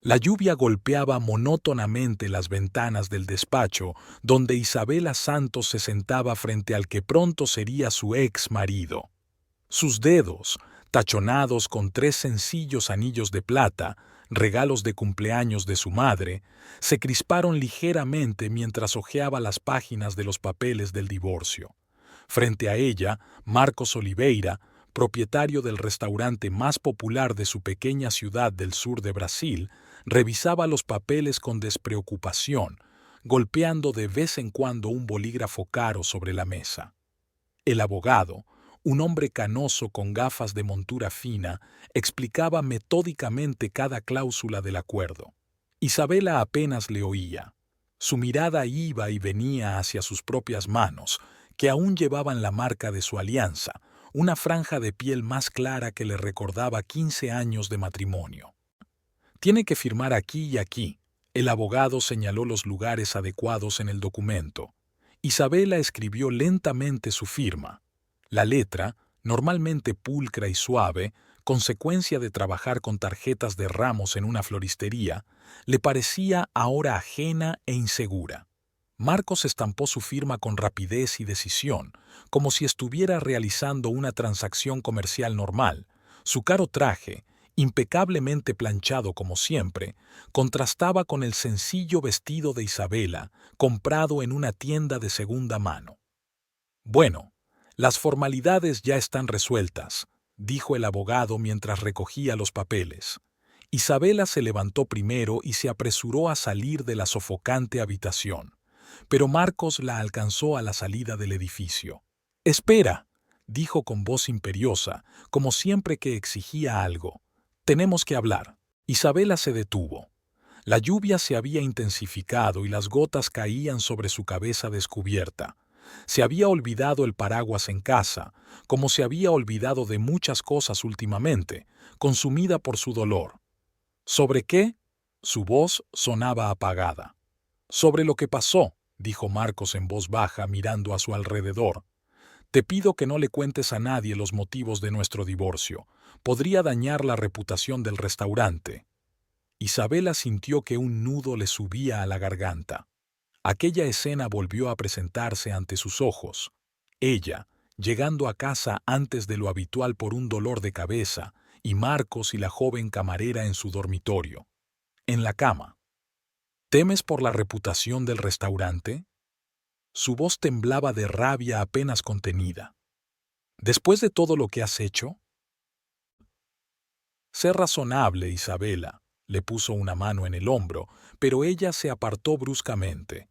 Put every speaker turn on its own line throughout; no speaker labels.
La lluvia golpeaba monótonamente las ventanas del despacho donde Isabela Santos se sentaba frente al que pronto sería su ex marido. Sus dedos, tachonados con 3 sencillos anillos de plata, regalos de cumpleaños de su madre, se crisparon ligeramente mientras hojeaba las páginas de los papeles del divorcio. Frente a ella, Marcos Oliveira, propietario del restaurante más popular de su pequeña ciudad del sur de Brasil, revisaba los papeles con despreocupación, golpeando de vez en cuando un bolígrafo caro sobre la mesa. El abogado, un hombre canoso con gafas de montura fina, explicaba metódicamente cada cláusula del acuerdo. Isabela apenas le oía. Su mirada iba y venía hacia sus propias manos, que aún llevaban la marca de su alianza, una franja de piel más clara que le recordaba 15 años de matrimonio. Tiene que firmar aquí y aquí. El abogado señaló los lugares adecuados en el documento. Isabela escribió lentamente su firma. La letra, normalmente pulcra y suave, consecuencia de trabajar con tarjetas de ramos en una floristería, le parecía ahora ajena e insegura. Marcos estampó su firma con rapidez y decisión, como si estuviera realizando una transacción comercial normal. Su caro traje, impecablemente planchado como siempre, contrastaba con el sencillo vestido de Isabela, comprado en una tienda de segunda mano. Bueno, las formalidades ya están resueltas, dijo el abogado mientras recogía los papeles. Isabela se levantó primero y se apresuró a salir de la sofocante habitación, pero Marcos la alcanzó a la salida del edificio. «Espera», dijo con voz imperiosa, como siempre que exigía algo. «Tenemos que hablar». Isabela se detuvo. La lluvia se había intensificado y las gotas caían sobre su cabeza descubierta. Se había olvidado el paraguas en casa, como se había olvidado de muchas cosas últimamente, consumida por su dolor. ¿Sobre qué? Su voz sonaba apagada. «Sobre lo que pasó», dijo Marcos en voz baja mirando a su alrededor. «Te pido que no le cuentes a nadie los motivos de nuestro divorcio. Podría dañar la reputación del restaurante». Isabela sintió que un nudo le subía a la garganta. Aquella escena volvió a presentarse ante sus ojos. Ella, llegando a casa antes de lo habitual por un dolor de cabeza, y Marcos y la joven camarera en su dormitorio. En la cama. «¿Temes por la reputación del restaurante?» Su voz temblaba de rabia apenas contenida. «¿Después de todo lo que has hecho?» «Sé razonable, Isabela», le puso una mano en el hombro, pero ella se apartó bruscamente.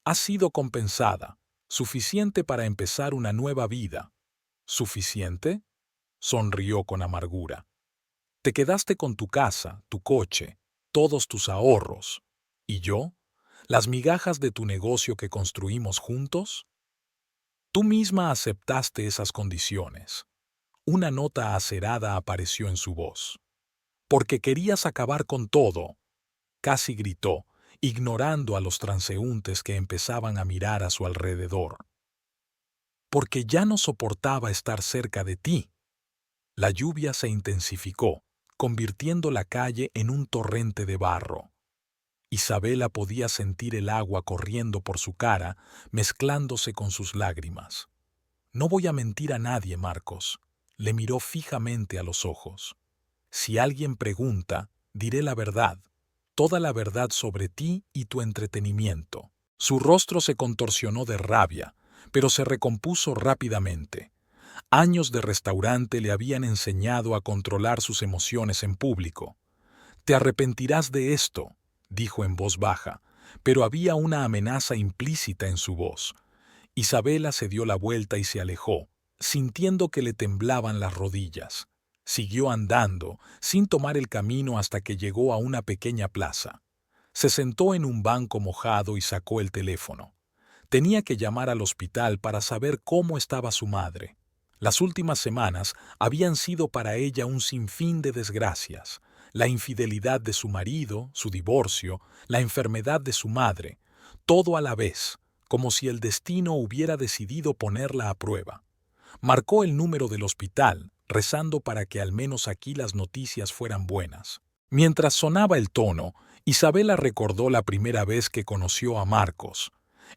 «Has sido compensada, suficiente para empezar una nueva vida». «¿Suficiente?», sonrió con amargura. «Te quedaste con tu casa, tu coche, todos tus ahorros. ¿Y yo? ¿Las migajas de tu negocio que construimos juntos?» «Tú misma aceptaste esas condiciones». Una nota acerada apareció en su voz. «Porque querías acabar con todo», casi gritó, ignorando a los transeúntes que empezaban a mirar a su alrededor. «Porque ya no soportaba estar cerca de ti». La lluvia se intensificó, convirtiendo la calle en un torrente de barro. Isabela podía sentir el agua corriendo por su cara, mezclándose con sus lágrimas. «No voy a mentir a nadie, Marcos», le miró fijamente a los ojos. «Si alguien pregunta, diré la verdad, toda la verdad sobre ti y tu entretenimiento». Su rostro se contorsionó de rabia, pero se recompuso rápidamente. Años de restaurante le habían enseñado a controlar sus emociones en público. «Te arrepentirás de esto», dijo en voz baja, pero había una amenaza implícita en su voz. Isabela se dio la vuelta y se alejó, sintiendo que le temblaban las rodillas. Siguió andando, sin tomar el camino hasta que llegó a una pequeña plaza. Se sentó en un banco mojado y sacó el teléfono. Tenía que llamar al hospital para saber cómo estaba su madre. Las últimas semanas habían sido para ella un sinfín de desgracias. La infidelidad de su marido, su divorcio, la enfermedad de su madre, todo a la vez, como si el destino hubiera decidido ponerla a prueba. Marcó el número del hospital, rezando para que al menos aquí las noticias fueran buenas. Mientras sonaba el tono, Isabela recordó la primera vez que conoció a Marcos.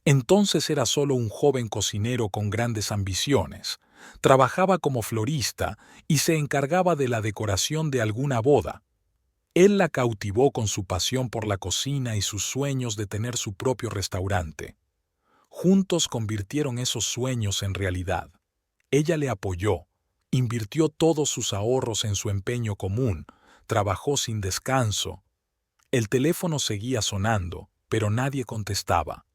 Entonces era solo un joven cocinero con grandes ambiciones. Trabajaba como florista y se encargaba de la decoración de alguna boda. Él la cautivó con su pasión por la cocina y sus sueños de tener su propio restaurante. Juntos convirtieron esos sueños en realidad. Ella le apoyó, invirtió todos sus ahorros en su empeño común, trabajó sin descanso. El teléfono seguía sonando, pero nadie contestaba.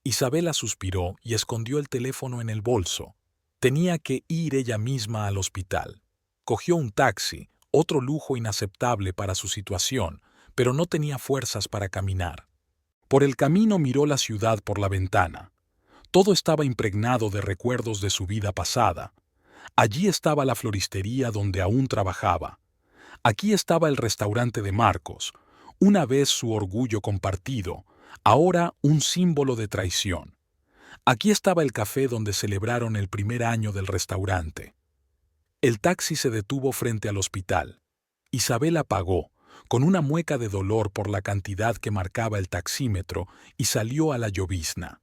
Isabela suspiró y escondió el teléfono en el bolso. Tenía que ir ella misma al hospital. Cogió un taxi, otro lujo inaceptable para su situación, pero no tenía fuerzas para caminar. Por el camino miró la ciudad por la ventana. Todo estaba impregnado de recuerdos de su vida pasada. Allí estaba la floristería donde aún trabajaba. Aquí estaba el restaurante de Marcos, una vez su orgullo compartido, ahora un símbolo de traición. Aquí estaba el café donde celebraron el primer año del restaurante. El taxi se detuvo frente al hospital. Isabela pagó, con una mueca de dolor por la cantidad que marcaba el taxímetro, y salió a la llovizna.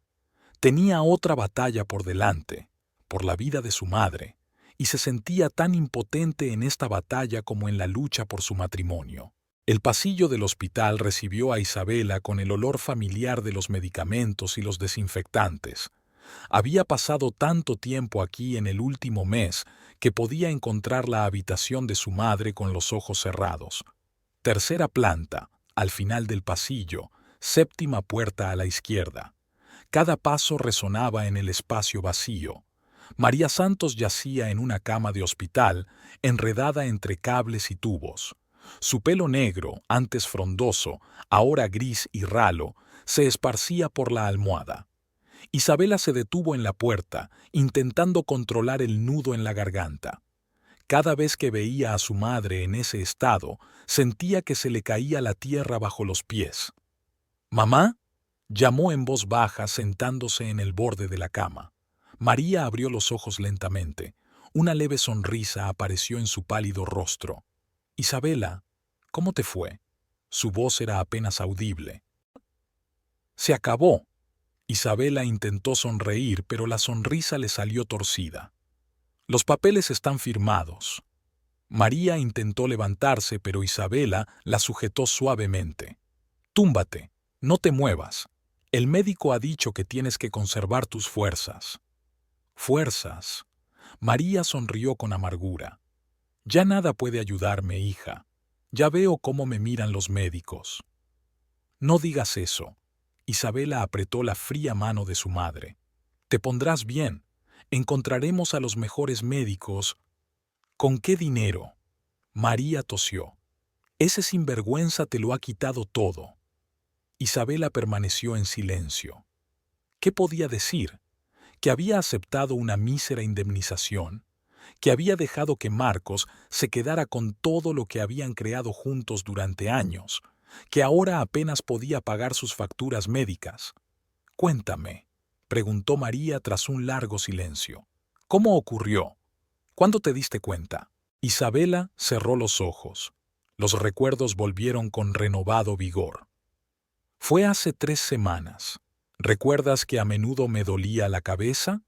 Tenía otra batalla por delante, por la vida de su madre, y se sentía tan impotente en esta batalla como en la lucha por su matrimonio. El pasillo del hospital recibió a Isabela con el olor familiar de los medicamentos y los desinfectantes. Había pasado tanto tiempo aquí en el último mes que podía encontrar la habitación de su madre con los ojos cerrados. Tercera planta, al final del pasillo, séptima puerta a la izquierda. Cada paso resonaba en el espacio vacío. María Santos yacía en una cama de hospital, enredada entre cables y tubos. Su pelo negro, antes frondoso, ahora gris y ralo, se esparcía por la almohada. Isabela se detuvo en la puerta, intentando controlar el nudo en la garganta. Cada vez que veía a su madre en ese estado, sentía que se le caía la tierra bajo los pies. «¿Mamá?», llamó en voz baja, sentándose en el borde de la cama. María abrió los ojos lentamente. Una leve sonrisa apareció en su pálido rostro. «Isabela, ¿cómo te fue?». Su voz era apenas audible. «Se acabó». Isabela intentó sonreír, pero la sonrisa le salió torcida. «Los papeles están firmados». María intentó levantarse, pero Isabela la sujetó suavemente. «Túmbate, no te muevas. El médico ha dicho que tienes que conservar tus fuerzas». «¿Fuerzas?». María sonrió con amargura. «Ya nada puede ayudarme, hija. Ya veo cómo me miran los médicos». «No digas eso». Isabela apretó la fría mano de su madre. «Te pondrás bien. Encontraremos a los mejores médicos». «¿Con qué dinero?». María tosió. «Ese sinvergüenza te lo ha quitado todo». Isabela permaneció en silencio. ¿Qué podía decir? Que había aceptado una mísera indemnización, que había dejado que Marcos se quedara con todo lo que habían creado juntos durante años, que ahora apenas podía pagar sus facturas médicas. «Cuéntame», preguntó María tras un largo silencio. «¿Cómo ocurrió? ¿Cuándo te diste cuenta?». Isabela cerró los ojos. Los recuerdos volvieron con renovado vigor. «Fue hace 3 semanas. ¿Recuerdas que a menudo me dolía la cabeza?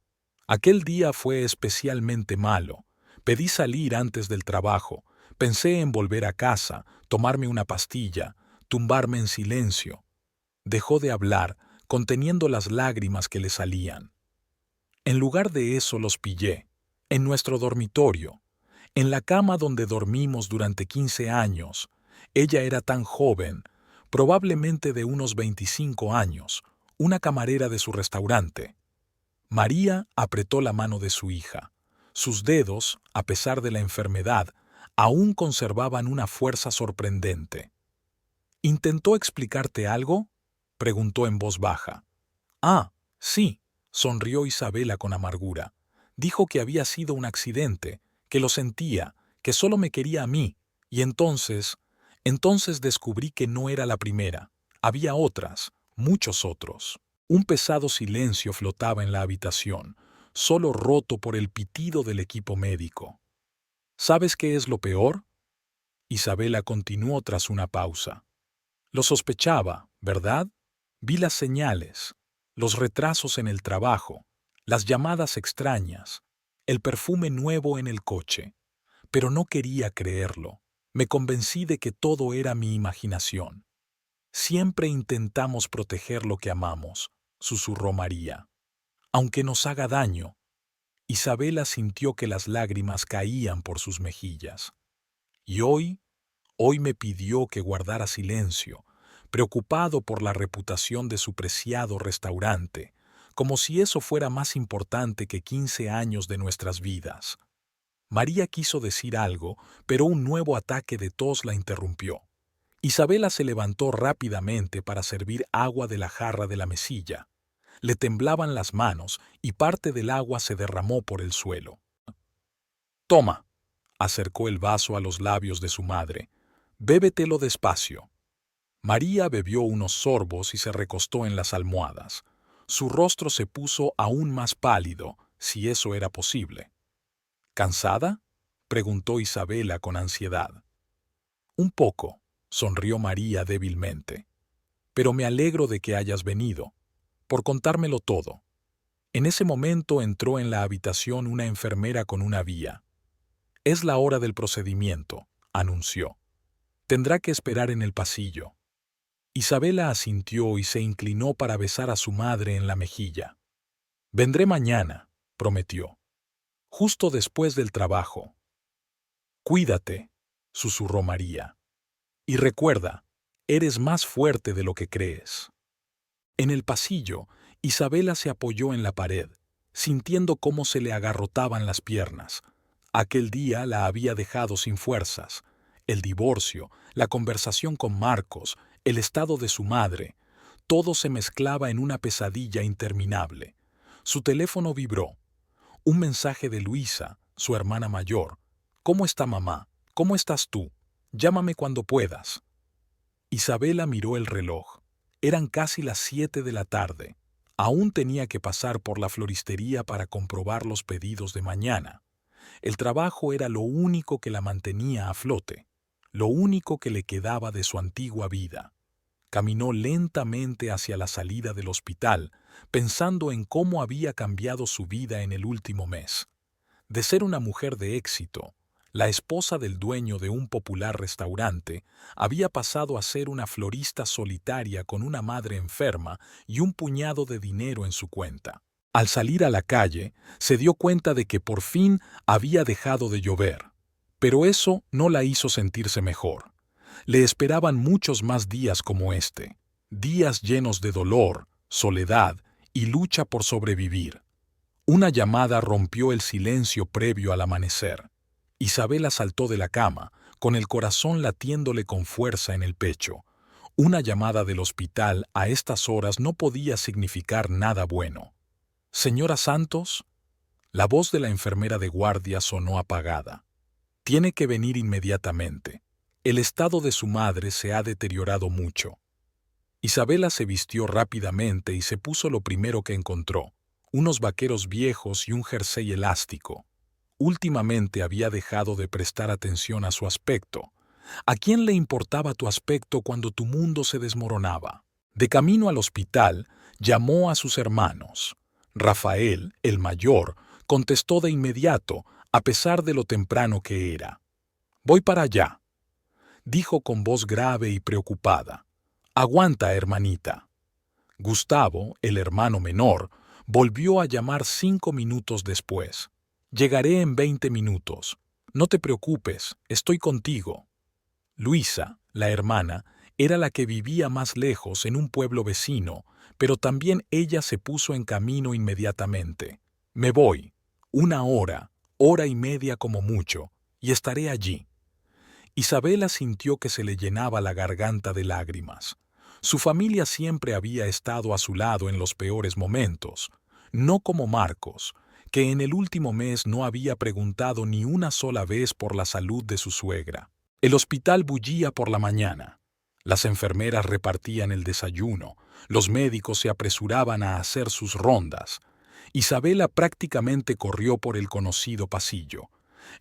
Aquel día fue especialmente malo. Pedí salir antes del trabajo. Pensé en volver a casa, tomarme una pastilla, tumbarme en silencio». Dejó de hablar, conteniendo las lágrimas que le salían. «En lugar de eso los pillé, en nuestro dormitorio, en la cama donde dormimos durante 15 años. Ella era tan joven, probablemente de unos 25 años, una camarera de su restaurante». María apretó la mano de su hija. Sus dedos, a pesar de la enfermedad, aún conservaban una fuerza sorprendente. «¿Intentó explicarte algo?», preguntó en voz baja. «Ah, sí», sonrió Isabela con amargura. «Dijo que había sido un accidente, que lo sentía, que solo me quería a mí, y entonces descubrí que no era la primera. Había otras, muchos otros». Un pesado silencio flotaba en la habitación, solo roto por el pitido del equipo médico. «¿Sabes qué es lo peor?». Isabela continuó tras una pausa. Lo sospechaba, ¿verdad? Vi las señales, los retrasos en el trabajo, las llamadas extrañas, el perfume nuevo en el coche. Pero no quería creerlo. Me convencí de que todo era mi imaginación. Siempre intentamos proteger lo que amamos, susurró María. Aunque nos haga daño. Isabela sintió que las lágrimas caían por sus mejillas. Y hoy me pidió que guardara silencio, preocupado por la reputación de su preciado restaurante, como si eso fuera más importante que 15 años de nuestras vidas. María quiso decir algo, pero un nuevo ataque de tos la interrumpió. Isabela se levantó rápidamente para servir agua de la jarra de la mesilla. Le temblaban las manos y parte del agua se derramó por el suelo. «Toma», acercó el vaso a los labios de su madre. «Bébetelo despacio». María bebió unos sorbos y se recostó en las almohadas. Su rostro se puso aún más pálido, si eso era posible. «¿Cansada?», preguntó Isabela con ansiedad. «Un poco», sonrió María débilmente. «Pero me alegro de que hayas venido, por contármelo todo». En ese momento entró en la habitación una enfermera con una vía. «Es la hora del procedimiento», anunció. «Tendrá que esperar en el pasillo». Isabela asintió y se inclinó para besar a su madre en la mejilla. «Vendré mañana», prometió. «Justo después del trabajo». «Cuídate», susurró María. «Y recuerda, eres más fuerte de lo que crees». En el pasillo, Isabela se apoyó en la pared, sintiendo cómo se le agarrotaban las piernas. Aquel día la había dejado sin fuerzas. El divorcio, la conversación con Marcos, el estado de su madre, todo se mezclaba en una pesadilla interminable. Su teléfono vibró. Un mensaje de Luisa, su hermana mayor. «¿Cómo está mamá? ¿Cómo estás tú? Llámame cuando puedas». Isabela miró el reloj. Eran casi las 7 de la tarde. Aún tenía que pasar por la floristería para comprobar los pedidos de mañana. El trabajo era lo único que la mantenía a flote, lo único que le quedaba de su antigua vida. Caminó lentamente hacia la salida del hospital, pensando en cómo había cambiado su vida en el último mes. De ser una mujer de éxito, la esposa del dueño de un popular restaurante, había pasado a ser una florista solitaria con una madre enferma y un puñado de dinero en su cuenta. Al salir a la calle, se dio cuenta de que por fin había dejado de llover. Pero eso no la hizo sentirse mejor. Le esperaban muchos más días como este, días llenos de dolor, soledad y lucha por sobrevivir. Una llamada rompió el silencio previo al amanecer. Isabela saltó de la cama, con el corazón latiéndole con fuerza en el pecho. Una llamada del hospital a estas horas no podía significar nada bueno. «¿Señora Santos?». La voz de la enfermera de guardia sonó apagada. «Tiene que venir inmediatamente. El estado de su madre se ha deteriorado mucho». Isabela se vistió rápidamente y se puso lo primero que encontró, unos vaqueros viejos y un jersey elástico. Últimamente había dejado de prestar atención a su aspecto. ¿A quién le importaba tu aspecto cuando tu mundo se desmoronaba? De camino al hospital, llamó a sus hermanos. Rafael, el mayor, contestó de inmediato, a pesar de lo temprano que era. «Voy para allá», dijo con voz grave y preocupada. «Aguanta, hermanita». Gustavo, el hermano menor, volvió a llamar 5 minutos después. «Llegaré en 20 minutos. No te preocupes, estoy contigo». Luisa, la hermana, era la que vivía más lejos en un pueblo vecino, pero también ella se puso en camino inmediatamente. «Me voy. 1 hora, hora y media como mucho, y estaré allí». Isabela sintió que se le llenaba la garganta de lágrimas. Su familia siempre había estado a su lado en los peores momentos, no como Marcos, que en el último mes no había preguntado ni una sola vez por la salud de su suegra. El hospital bullía por la mañana. Las enfermeras repartían el desayuno, los médicos se apresuraban a hacer sus rondas. Isabela prácticamente corrió por el conocido pasillo.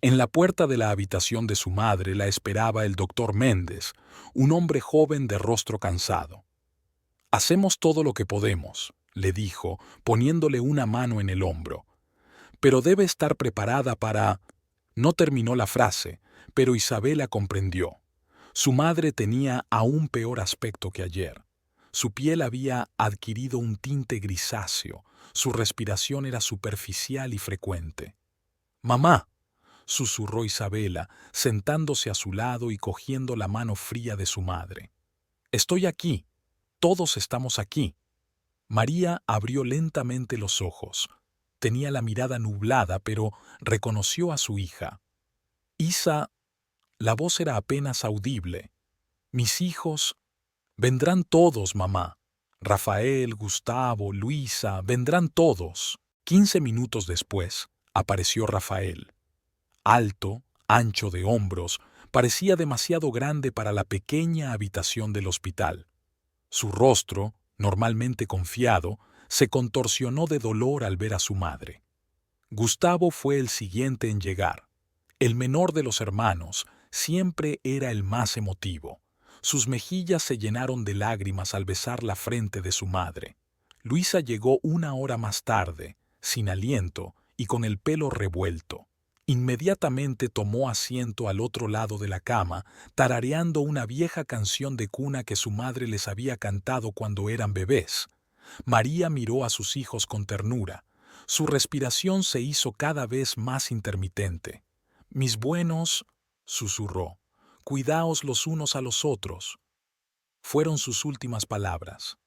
En la puerta de la habitación de su madre la esperaba el doctor Méndez, un hombre joven de rostro cansado. «Hacemos todo lo que podemos», le dijo, poniéndole una mano en el hombro. «Pero debe estar preparada para...» No terminó la frase, pero Isabela comprendió. Su madre tenía aún peor aspecto que ayer. Su piel había adquirido un tinte grisáceo, su respiración era superficial y frecuente. «Mamá», susurró Isabela, sentándose a su lado y cogiendo la mano fría de su madre. «Estoy aquí. Todos estamos aquí». María abrió lentamente los ojos. Tenía la mirada nublada, pero reconoció a su hija. «Isa...» La voz era apenas audible. «Mis hijos...» «Vendrán todos, mamá. Rafael, Gustavo, Luisa, vendrán todos». 15 minutos después, apareció Rafael. Alto, ancho de hombros, parecía demasiado grande para la pequeña habitación del hospital. Su rostro, normalmente confiado, se contorsionó de dolor al ver a su madre. Gustavo fue el siguiente en llegar. El menor de los hermanos siempre era el más emotivo. Sus mejillas se llenaron de lágrimas al besar la frente de su madre. Luisa llegó 1 hora más tarde, sin aliento y con el pelo revuelto. Inmediatamente tomó asiento al otro lado de la cama, tarareando una vieja canción de cuna que su madre les había cantado cuando eran bebés. María miró a sus hijos con ternura. Su respiración se hizo cada vez más intermitente. «Mis buenos», susurró, «cuidaos los unos a los otros». Fueron sus últimas palabras.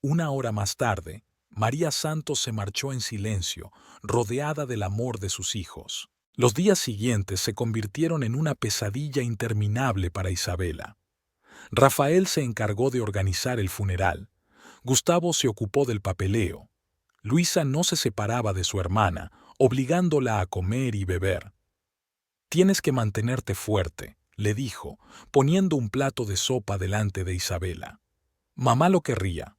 1 hora más tarde, María Santos se marchó en silencio, rodeada del amor de sus hijos. Los días siguientes se convirtieron en una pesadilla interminable para Isabela. Rafael se encargó de organizar el funeral. Gustavo se ocupó del papeleo. Luisa no se separaba de su hermana, obligándola a comer y beber. «Tienes que mantenerte fuerte», le dijo, poniendo un plato de sopa delante de Isabela. Mamá lo querría,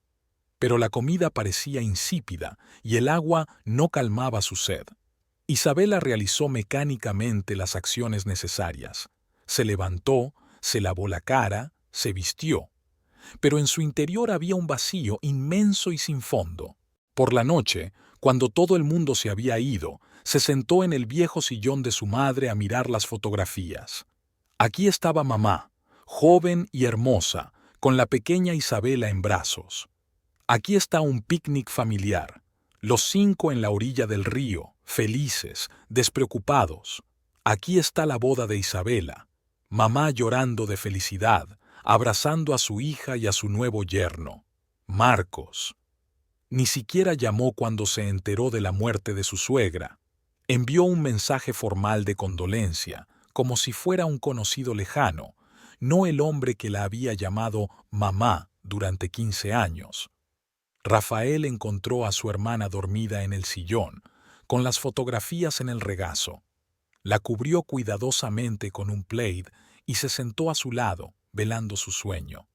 pero la comida parecía insípida y el agua no calmaba su sed. Isabela realizó mecánicamente las acciones necesarias. Se levantó, se lavó la cara, se vistió. Pero en su interior había un vacío inmenso y sin fondo. Por la noche, cuando todo el mundo se había ido, se sentó en el viejo sillón de su madre a mirar las fotografías. Aquí estaba mamá, joven y hermosa, con la pequeña Isabela en brazos. Aquí está un picnic familiar, los 5 en la orilla del río, felices, despreocupados. Aquí está la boda de Isabela, mamá llorando de felicidad, abrazando a su hija y a su nuevo yerno, Marcos. Ni siquiera llamó cuando se enteró de la muerte de su suegra. Envió un mensaje formal de condolencia, como si fuera un conocido lejano, no el hombre que la había llamado mamá durante 15 años. Rafael encontró a su hermana dormida en el sillón, con las fotografías en el regazo. La cubrió cuidadosamente con un plaid y se sentó a su lado, velando su sueño.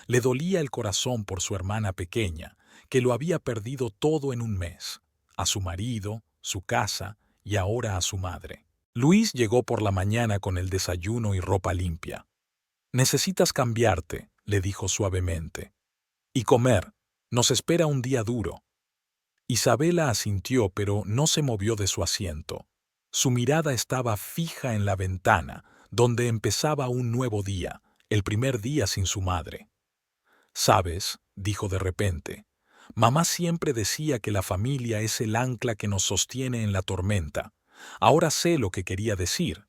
Le dolía el corazón por su hermana pequeña, que lo había perdido todo en un mes, a su marido, su casa y ahora a su madre. Luis llegó por la mañana con el desayuno y ropa limpia. «Necesitas cambiarte», le dijo suavemente. «Y comer. Nos espera un día duro». Isabela asintió, pero no se movió de su asiento. Su mirada estaba fija en la ventana, donde empezaba un nuevo día, el primer día sin su madre. «¿Sabes?», dijo de repente, «mamá siempre decía que la familia es el ancla que nos sostiene en la tormenta. Ahora sé lo que quería decir».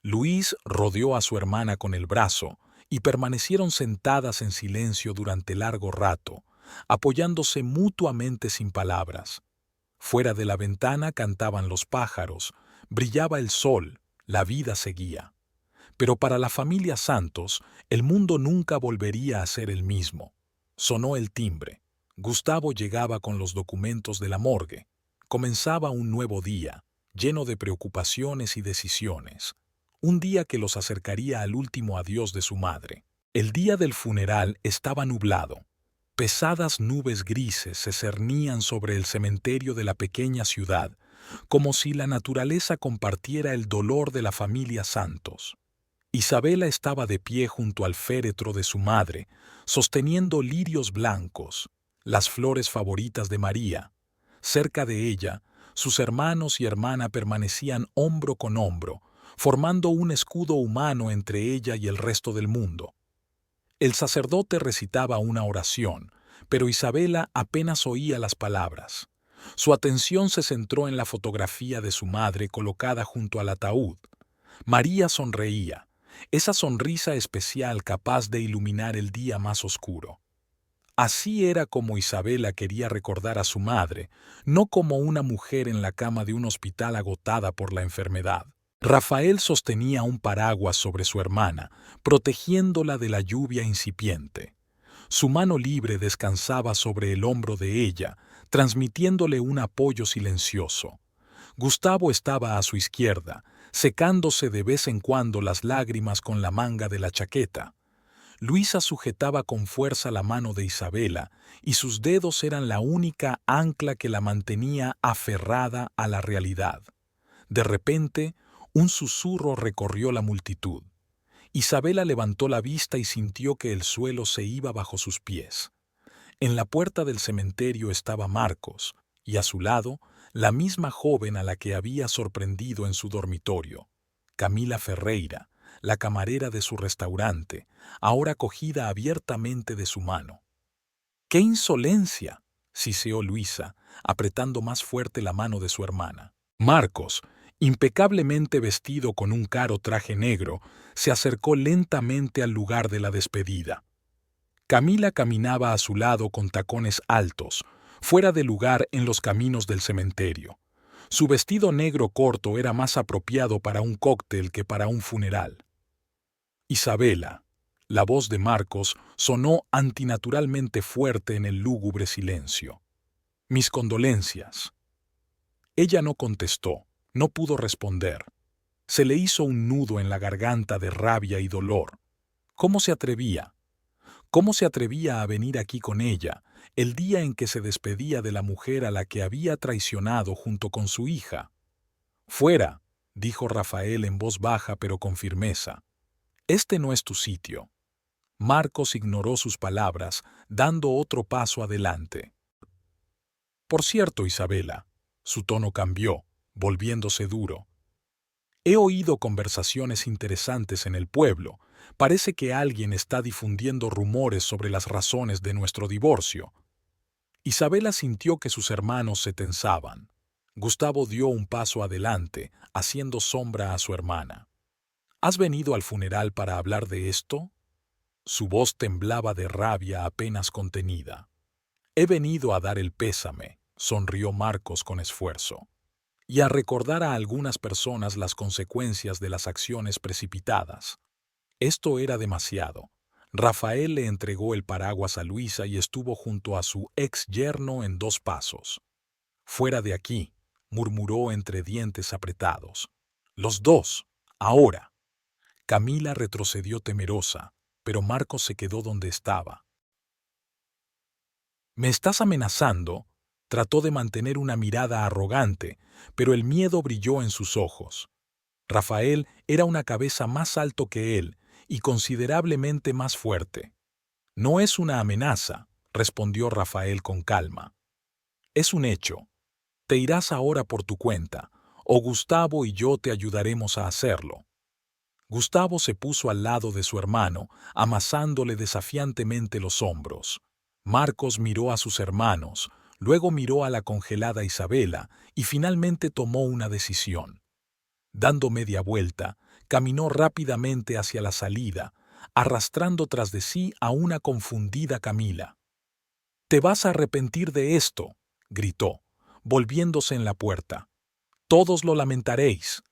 Luis rodeó a su hermana con el brazo y permanecieron sentadas en silencio durante largo rato, apoyándose mutuamente sin palabras. Fuera de la ventana cantaban los pájaros, brillaba el sol, la vida seguía. Pero para la familia Santos, el mundo nunca volvería a ser el mismo. Sonó el timbre. Gustavo llegaba con los documentos de la morgue. Comenzaba un nuevo día, lleno de preocupaciones y decisiones. Un día que los acercaría al último adiós de su madre. El día del funeral estaba nublado. Pesadas nubes grises se cernían sobre el cementerio de la pequeña ciudad, como si la naturaleza compartiera el dolor de la familia Santos. Isabela estaba de pie junto al féretro de su madre, sosteniendo lirios blancos, las flores favoritas de María. Cerca de ella, sus hermanos y hermana permanecían hombro con hombro, formando un escudo humano entre ella y el resto del mundo. El sacerdote recitaba una oración, pero Isabela apenas oía las palabras. Su atención se centró en la fotografía de su madre colocada junto al ataúd. María sonreía, esa sonrisa especial capaz de iluminar el día más oscuro. Así era como Isabela quería recordar a su madre, no como una mujer en la cama de un hospital agotada por la enfermedad. Rafael sostenía un paraguas sobre su hermana, protegiéndola de la lluvia incipiente. Su mano libre descansaba sobre el hombro de ella, transmitiéndole un apoyo silencioso. Gustavo estaba a su izquierda, secándose de vez en cuando las lágrimas con la manga de la chaqueta. Luisa sujetaba con fuerza la mano de Isabela, y sus dedos eran la única ancla que la mantenía aferrada a la realidad. De repente, un susurro recorrió la multitud. Isabela levantó la vista y sintió que el suelo se iba bajo sus pies. En la puerta del cementerio estaba Marcos, y a su lado, la misma joven a la que había sorprendido en su dormitorio, Camila Ferreira, la camarera de su restaurante, ahora cogida abiertamente de su mano. ¡Qué insolencia!, siseó Luisa, apretando más fuerte la mano de su hermana. Marcos, impecablemente vestido con un caro traje negro, se acercó lentamente al lugar de la despedida. Camila caminaba a su lado con tacones altos, fuera de lugar en los caminos del cementerio. Su vestido negro corto era más apropiado para un cóctel que para un funeral. Isabela, la voz de Marcos, sonó antinaturalmente fuerte en el lúgubre silencio. Mis condolencias. Ella no contestó, no pudo responder. Se le hizo un nudo en la garganta de rabia y dolor. ¿Cómo se atrevía? ¿Cómo se atrevía a venir aquí con ella, el día en que se despedía de la mujer a la que había traicionado junto con su hija? «Fuera», dijo Rafael en voz baja pero con firmeza. «Este no es tu sitio». Marcos ignoró sus palabras, dando otro paso adelante. «Por cierto, Isabela», su tono cambió, volviéndose duro. «He oído conversaciones interesantes en el pueblo. Parece que alguien está difundiendo rumores sobre las razones de nuestro divorcio». Isabela sintió que sus hermanos se tensaban. Gustavo dio un paso adelante, haciendo sombra a su hermana. ¿Has venido al funeral para hablar de esto? Su voz temblaba de rabia apenas contenida. He venido a dar el pésame, sonrió Marcos con esfuerzo, y a recordar a algunas personas las consecuencias de las acciones precipitadas. Esto era demasiado. Rafael le entregó el paraguas a Luisa y estuvo junto a su ex yerno en 2 pasos. «Fuera de aquí», murmuró entre dientes apretados. «Los dos, ahora». Camila retrocedió temerosa, pero Marcos se quedó donde estaba. «¿Me estás amenazando?», trató de mantener una mirada arrogante, pero el miedo brilló en sus ojos. Rafael era una cabeza más alto que él y considerablemente más fuerte. «No es una amenaza», respondió Rafael con calma. «Es un hecho. Te irás ahora por tu cuenta, o Gustavo y yo te ayudaremos a hacerlo». Gustavo se puso al lado de su hermano, amasándole desafiantemente los hombros. Marcos miró a sus hermanos, luego miró a la congelada Isabela y finalmente tomó una decisión. Dando media vuelta, caminó rápidamente hacia la salida, arrastrando tras de sí a una confundida Camila. «Te vas a arrepentir de esto», gritó, volviéndose en la puerta. «Todos lo lamentaréis».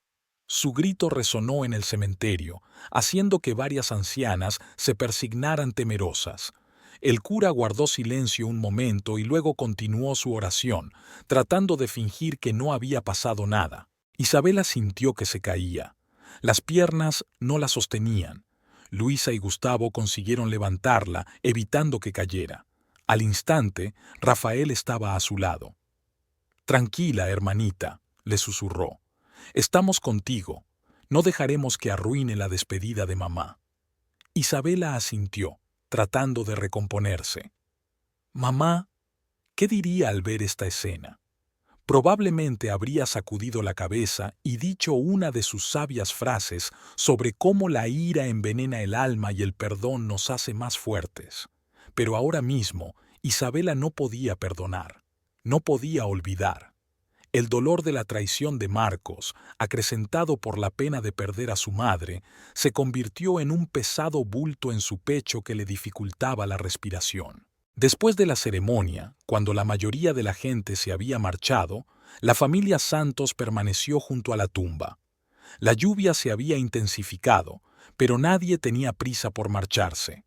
Su grito resonó en el cementerio, haciendo que varias ancianas se persignaran temerosas. El cura guardó silencio un momento y luego continuó su oración, tratando de fingir que no había pasado nada. Isabela sintió que se caía. Las piernas no la sostenían. Luisa y Gustavo consiguieron levantarla, evitando que cayera. Al instante, Rafael estaba a su lado. «Tranquila, hermanita», le susurró. Estamos contigo. No dejaremos que arruine la despedida de mamá. Isabela asintió, tratando de recomponerse. Mamá, ¿qué diría al ver esta escena? Probablemente habría sacudido la cabeza y dicho una de sus sabias frases sobre cómo la ira envenena el alma y el perdón nos hace más fuertes. Pero ahora mismo, Isabela no podía perdonar, no podía olvidar. El dolor de la traición de Marcos, acrecentado por la pena de perder a su madre, se convirtió en un pesado bulto en su pecho que le dificultaba la respiración. Después de la ceremonia, cuando la mayoría de la gente se había marchado, la familia Santos permaneció junto a la tumba. La lluvia se había intensificado, pero nadie tenía prisa por marcharse.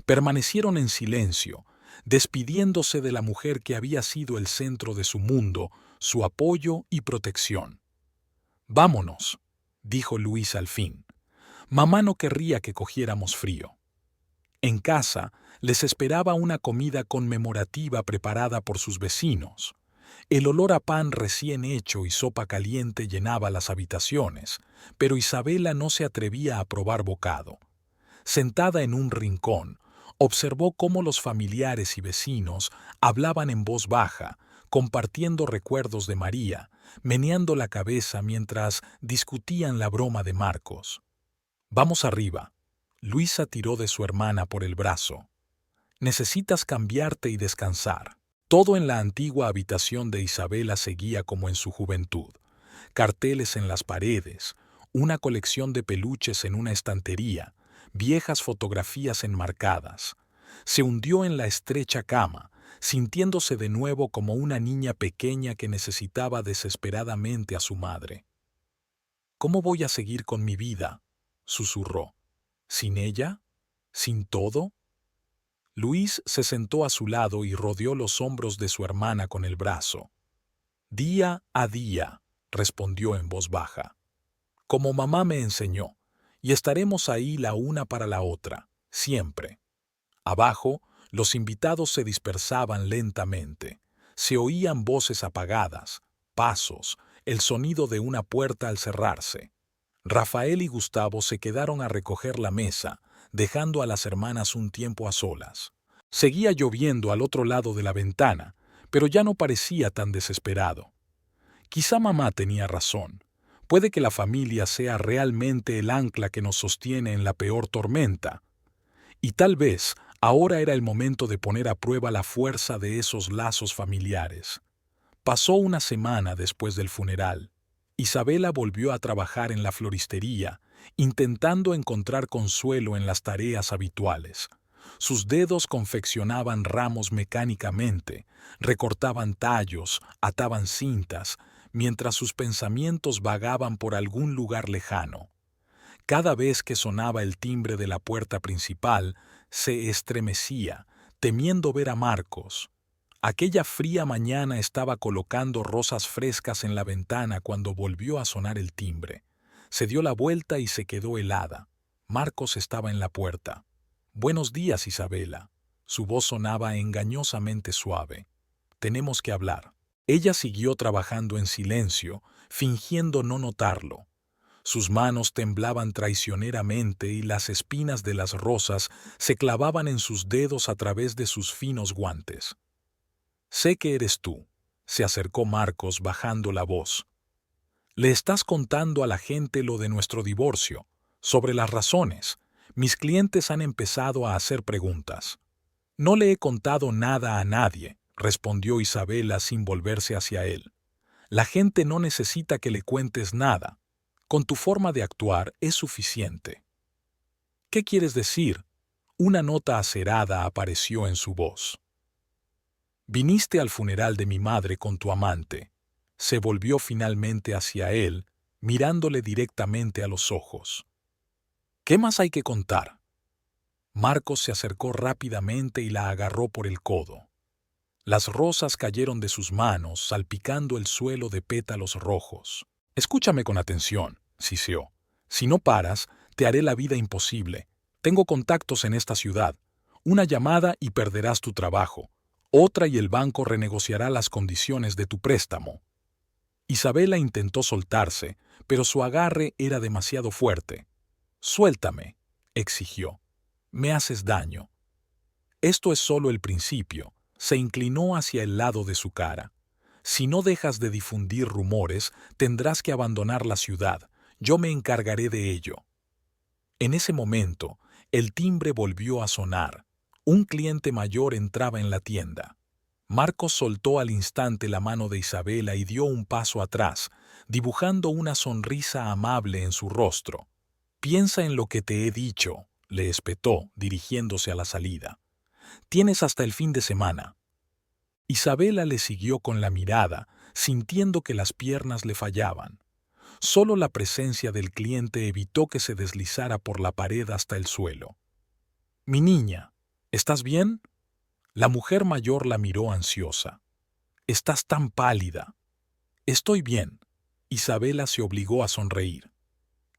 Permanecieron en silencio, despidiéndose de la mujer que había sido el centro de su mundo, su apoyo y protección. «Vámonos», dijo Luis al fin. «Mamá no querría que cogiéramos frío». En casa les esperaba una comida conmemorativa preparada por sus vecinos. El olor a pan recién hecho y sopa caliente llenaba las habitaciones, pero Isabela no se atrevía a probar bocado. Sentada en un rincón, observó cómo los familiares y vecinos hablaban en voz baja, compartiendo recuerdos de María, meneando la cabeza mientras discutían la broma de Marcos. «Vamos arriba». Luisa tiró de su hermana por el brazo. «Necesitas cambiarte y descansar». Todo en la antigua habitación de Isabela seguía como en su juventud. Carteles en las paredes, una colección de peluches en una estantería, viejas fotografías enmarcadas. Se hundió en la estrecha cama, sintiéndose de nuevo como una niña pequeña que necesitaba desesperadamente a su madre. «¿Cómo voy a seguir con mi vida?», susurró. «¿Sin ella? ¿Sin todo?». Luis se sentó a su lado y rodeó los hombros de su hermana con el brazo. «Día a día», respondió en voz baja. «Como mamá me enseñó, y estaremos ahí la una para la otra, siempre». Abajo, los invitados se dispersaban lentamente. Se oían voces apagadas, pasos, el sonido de una puerta al cerrarse. Rafael y Gustavo se quedaron a recoger la mesa, dejando a las hermanas un tiempo a solas. Seguía lloviendo al otro lado de la ventana, pero ya no parecía tan desesperado. Quizá mamá tenía razón. Puede que la familia sea realmente el ancla que nos sostiene en la peor tormenta. Y tal vez ahora era el momento de poner a prueba la fuerza de esos lazos familiares. Pasó una semana después del funeral. Isabela volvió a trabajar en la floristería, intentando encontrar consuelo en las tareas habituales. Sus dedos confeccionaban ramos mecánicamente, recortaban tallos, ataban cintas, mientras sus pensamientos vagaban por algún lugar lejano. Cada vez que sonaba el timbre de la puerta principal, se estremecía, temiendo ver a Marcos. Aquella fría mañana estaba colocando rosas frescas en la ventana cuando volvió a sonar el timbre. Se dio la vuelta y se quedó helada. Marcos estaba en la puerta. «Buenos días, Isabela». Su voz sonaba engañosamente suave. «Tenemos que hablar». Ella siguió trabajando en silencio, fingiendo no notarlo. Sus manos temblaban traicioneramente y las espinas de las rosas se clavaban en sus dedos a través de sus finos guantes. «Sé que eres tú», se acercó Marcos bajando la voz. «Le estás contando a la gente lo de nuestro divorcio, sobre las razones. Mis clientes han empezado a hacer preguntas». «No le he contado nada a nadie», respondió Isabela sin volverse hacia él. «La gente no necesita que le cuentes nada. Con tu forma de actuar es suficiente». «¿Qué quieres decir?». Una nota acerada apareció en su voz. «Viniste al funeral de mi madre con tu amante». Se volvió finalmente hacia él, mirándole directamente a los ojos. «¿Qué más hay que contar?». Marcos se acercó rápidamente y la agarró por el codo. Las rosas cayeron de sus manos, salpicando el suelo de pétalos rojos. «Escúchame con atención», siseó. «Si no paras, te haré la vida imposible. Tengo contactos en esta ciudad. Una llamada y perderás tu trabajo. Otra y el banco renegociará las condiciones de tu préstamo». Isabela intentó soltarse, pero su agarre era demasiado fuerte. «Suéltame», exigió. «Me haces daño». «Esto es solo el principio», se inclinó hacia el lado de su cara. «Si no dejas de difundir rumores, tendrás que abandonar la ciudad. Yo me encargaré de ello». En ese momento, el timbre volvió a sonar. Un cliente mayor entraba en la tienda. Marcos soltó al instante la mano de Isabela y dio un paso atrás, dibujando una sonrisa amable en su rostro. «Piensa en lo que te he dicho», le espetó, dirigiéndose a la salida. «Tienes hasta el fin de semana». Isabela le siguió con la mirada, sintiendo que las piernas le fallaban. Solo la presencia del cliente evitó que se deslizara por la pared hasta el suelo. «Mi niña, ¿estás bien?». La mujer mayor la miró ansiosa. «Estás tan pálida». «Estoy bien». Isabela se obligó a sonreír.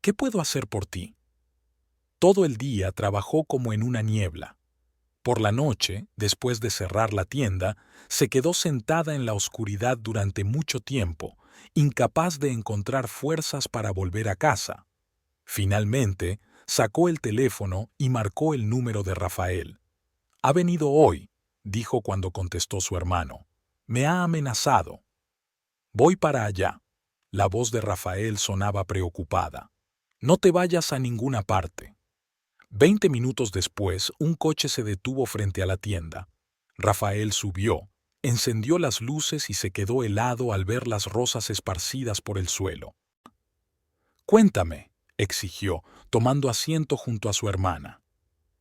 «¿Qué puedo hacer por ti?». Todo el día trabajó como en una niebla. Por la noche, después de cerrar la tienda, se quedó sentada en la oscuridad durante mucho tiempo, incapaz de encontrar fuerzas para volver a casa. Finalmente, sacó el teléfono y marcó el número de Rafael. «Ha venido hoy», dijo cuando contestó su hermano. «Me ha amenazado». «Voy para allá». La voz de Rafael sonaba preocupada. «No te vayas a ninguna parte». 20 minutos después, un coche se detuvo frente a la tienda. Rafael subió, encendió las luces y se quedó helado al ver las rosas esparcidas por el suelo. «Cuéntame», exigió, tomando asiento junto a su hermana.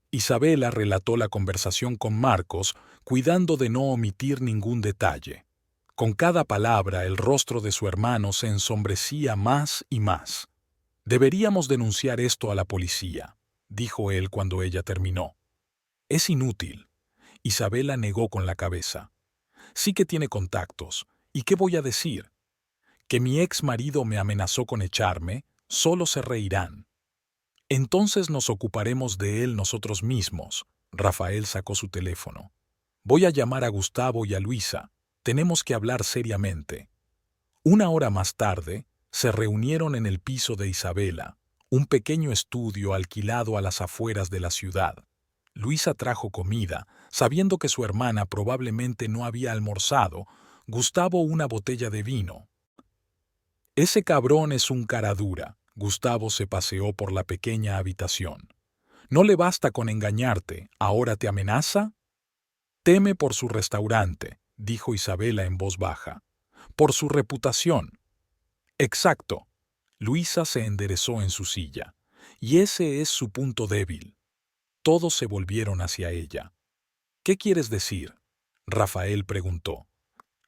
Isabela relató la conversación con Marcos, cuidando de no omitir ningún detalle. Con cada palabra, el rostro de su hermano se ensombrecía más y más. «Deberíamos denunciar esto a la policía», dijo él cuando ella terminó. «Es inútil». Isabela negó con la cabeza. «Sí que tiene contactos. ¿Y qué voy a decir? ¿Que mi ex marido me amenazó con echarme? Solo se reirán». «Entonces nos ocuparemos de él nosotros mismos». Rafael sacó su teléfono. «Voy a llamar a Gustavo y a Luisa. Tenemos que hablar seriamente». Una hora más tarde, se reunieron en el piso de Isabela, un pequeño estudio alquilado a las afueras de la ciudad. Luisa trajo comida, sabiendo que su hermana probablemente no había almorzado. Gustavo una botella de vino. «Ese cabrón es un cara dura». Gustavo se paseó por la pequeña habitación. «No le basta con engañarte, ¿ahora te amenaza?». «Teme por su restaurante», dijo Isabela en voz baja. «Por su reputación». «Exacto». Luisa se enderezó en su silla. «Y ese es su punto débil». Todos se volvieron hacia ella. «¿Qué quieres decir?», Rafael preguntó.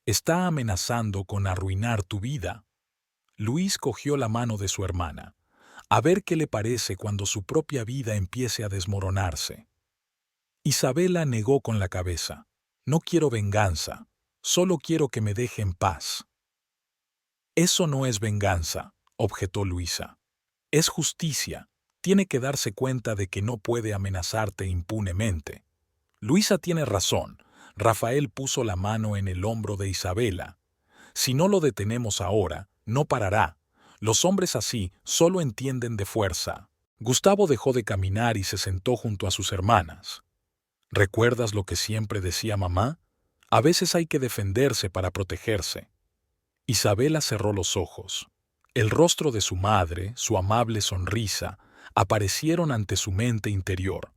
«Está amenazando con arruinar tu vida». Luis cogió la mano de su hermana. «A ver qué le parece cuando su propia vida empiece a desmoronarse». Isabela negó con la cabeza. «No quiero venganza. Solo quiero que me deje en paz». «Eso no es venganza», objetó Luisa. «Es justicia. Tiene que darse cuenta de que no puede amenazarte impunemente». «Luisa tiene razón». Rafael puso la mano en el hombro de Isabela. «Si no lo detenemos ahora, no parará. Los hombres así solo entienden de fuerza». Gustavo dejó de caminar y se sentó junto a sus hermanas. «¿Recuerdas lo que siempre decía mamá? A veces hay que defenderse para protegerse». Isabela cerró los ojos. El rostro de su madre, su amable sonrisa, aparecieron ante su mente interior.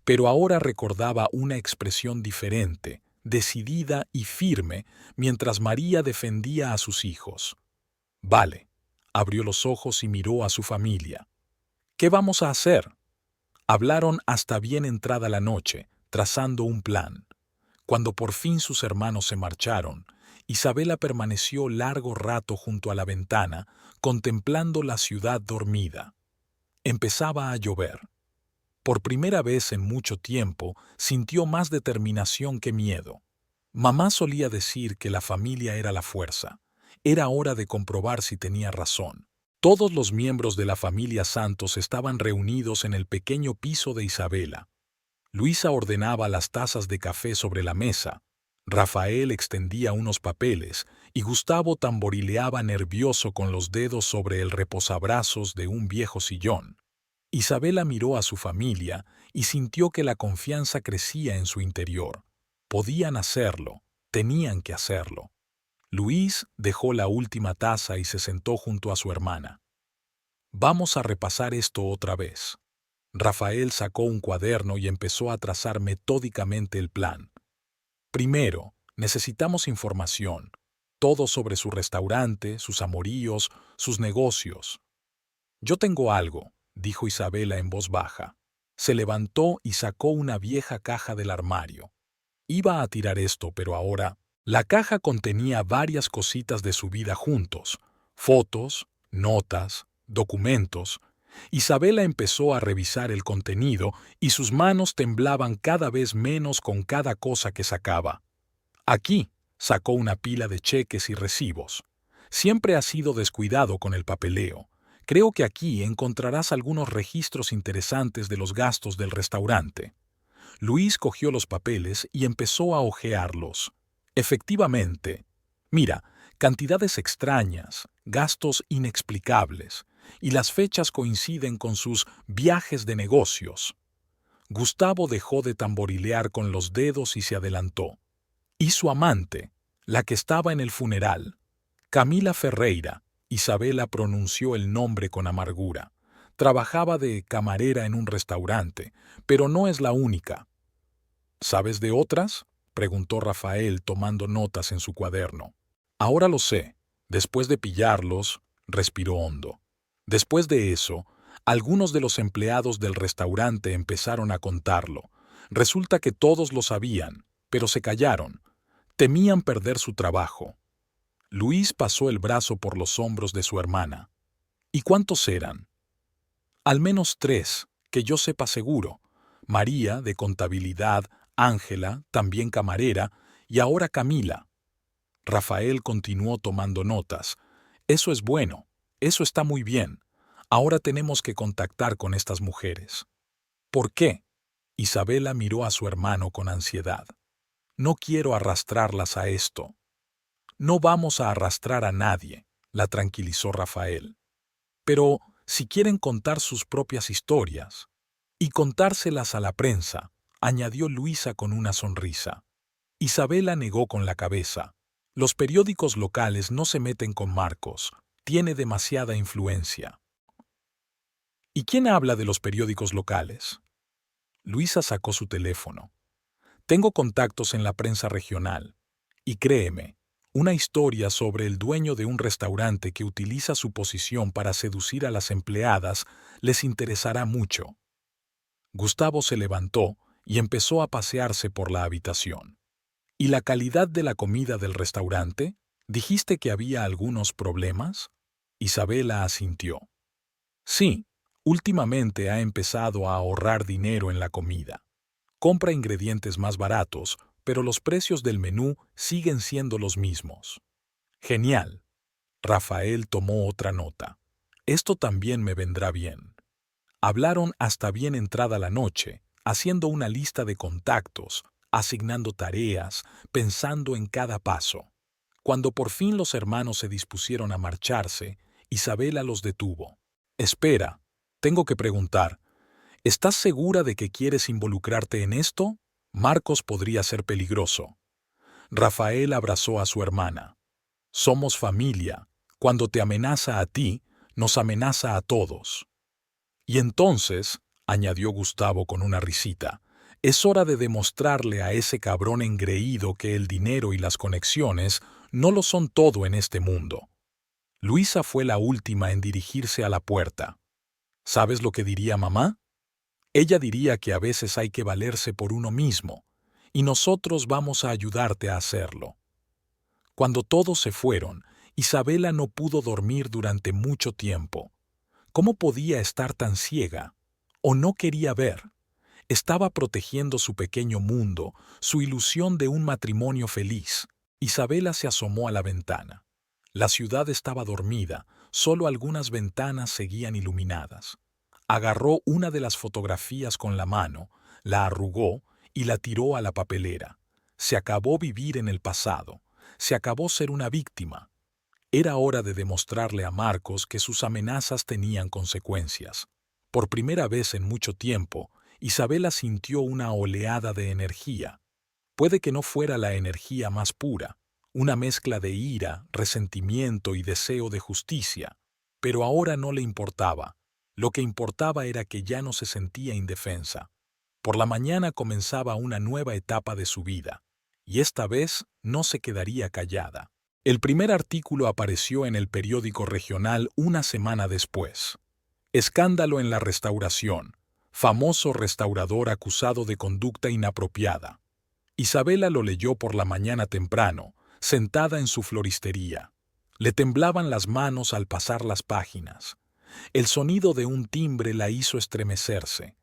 Pero ahora recordaba una expresión diferente, decidida y firme, mientras María defendía a sus hijos. «Vale». Abrió los ojos y miró a su familia. «¿Qué vamos a hacer?». Hablaron hasta bien entrada la noche, trazando un plan. Cuando por fin sus hermanos se marcharon, Isabela permaneció largo rato junto a la ventana, contemplando la ciudad dormida. Empezaba a llover. Por primera vez en mucho tiempo, sintió más determinación que miedo. Mamá solía decir que la familia era la fuerza. Era hora de comprobar si tenía razón. Todos los miembros de la familia Santos estaban reunidos en el pequeño piso de Isabela. Luisa ordenaba las tazas de café sobre la mesa. Rafael extendía unos papeles y Gustavo tamborileaba nervioso con los dedos sobre el reposabrazos de un viejo sillón. Isabela miró a su familia y sintió que la confianza crecía en su interior. Podían hacerlo, tenían que hacerlo. Luis dejó la última taza y se sentó junto a su hermana. Vamos a repasar esto otra vez. Rafael sacó un cuaderno y empezó a trazar metódicamente el plan. Primero, necesitamos información, todo sobre su restaurante, sus amoríos, sus negocios. Yo tengo algo, dijo Isabela en voz baja. Se levantó y sacó una vieja caja del armario. Iba a tirar esto, pero ahora... La caja contenía varias cositas de su vida juntos, fotos, notas, documentos. Isabela empezó a revisar el contenido y sus manos temblaban cada vez menos con cada cosa que sacaba. Aquí sacó una pila de cheques y recibos. Siempre has sido descuidado con el papeleo. Creo que aquí encontrarás algunos registros interesantes de los gastos del restaurante. Luis cogió los papeles y empezó a hojearlos. Efectivamente. Mira, cantidades extrañas, gastos inexplicables, y las fechas coinciden con sus viajes de negocios. Gustavo dejó de tamborilear con los dedos y se adelantó. Y su amante, la que estaba en el funeral, Camila Ferreira. Isabela pronunció el nombre con amargura. Trabajaba de camarera en un restaurante, pero no es la única. ¿Sabes de otras?, preguntó Rafael tomando notas en su cuaderno. Ahora lo sé. Después de pillarlos, respiró hondo. Después de eso, algunos de los empleados del restaurante empezaron a contarlo. Resulta que todos lo sabían, pero se callaron. Temían perder su trabajo. Luis pasó el brazo por los hombros de su hermana. ¿Y cuántos eran? Al menos 3, que yo sepa seguro. María, de contabilidad, Ángela, también camarera, y ahora Camila. Rafael continuó tomando notas. Eso es bueno, eso está muy bien. Ahora tenemos que contactar con estas mujeres. ¿Por qué? Isabela miró a su hermano con ansiedad. No quiero arrastrarlas a esto. No vamos a arrastrar a nadie, la tranquilizó Rafael. Pero si quieren contar sus propias historias y contárselas a la prensa, añadió Luisa con una sonrisa. Isabela negó con la cabeza. Los periódicos locales no se meten con Marcos. Tiene demasiada influencia. ¿Y quién habla de los periódicos locales? Luisa sacó su teléfono. Tengo contactos en la prensa regional. Y créeme, una historia sobre el dueño de un restaurante que utiliza su posición para seducir a las empleadas les interesará mucho. Gustavo se levantó y empezó a pasearse por la habitación. ¿Y la calidad de la comida del restaurante? ¿Dijiste que había algunos problemas? Isabela asintió. Sí, últimamente ha empezado a ahorrar dinero en la comida. Compra ingredientes más baratos, pero los precios del menú siguen siendo los mismos. Genial. Rafael tomó otra nota. Esto también me vendrá bien. Hablaron hasta bien entrada la noche, haciendo una lista de contactos, asignando tareas, pensando en cada paso. Cuando por fin los hermanos se dispusieron a marcharse, Isabela los detuvo. Espera, tengo que preguntar, ¿estás segura de que quieres involucrarte en esto? Marcos podría ser peligroso. Rafael abrazó a su hermana. Somos familia. Cuando te amenaza a ti, nos amenaza a todos. Y entonces, añadió Gustavo con una risita, es hora de demostrarle a ese cabrón engreído que el dinero y las conexiones no lo son todo en este mundo. Luisa fue la última en dirigirse a la puerta. ¿Sabes lo que diría mamá? Ella diría que a veces hay que valerse por uno mismo, y nosotros vamos a ayudarte a hacerlo. Cuando todos se fueron, Isabela no pudo dormir durante mucho tiempo. ¿Cómo podía estar tan ciega? ¿O no quería ver? Estaba protegiendo su pequeño mundo, su ilusión de un matrimonio feliz. Isabela se asomó a la ventana. La ciudad estaba dormida, solo algunas ventanas seguían iluminadas. Agarró una de las fotografías con la mano, la arrugó y la tiró a la papelera. Se acabó vivir en el pasado. Se acabó ser una víctima. Era hora de demostrarle a Marcos que sus amenazas tenían consecuencias. Por primera vez en mucho tiempo, Isabela sintió una oleada de energía. Puede que no fuera la energía más pura, una mezcla de ira, resentimiento y deseo de justicia, pero ahora no le importaba. Lo que importaba era que ya no se sentía indefensa. Por la mañana comenzaba una nueva etapa de su vida, y esta vez no se quedaría callada. El primer artículo apareció en el periódico regional una semana después. Escándalo en la restauración. Famoso restaurador acusado de conducta inapropiada. Isabela lo leyó por la mañana temprano, sentada en su floristería. Le temblaban las manos al pasar las páginas. El sonido de un timbre la hizo estremecerse.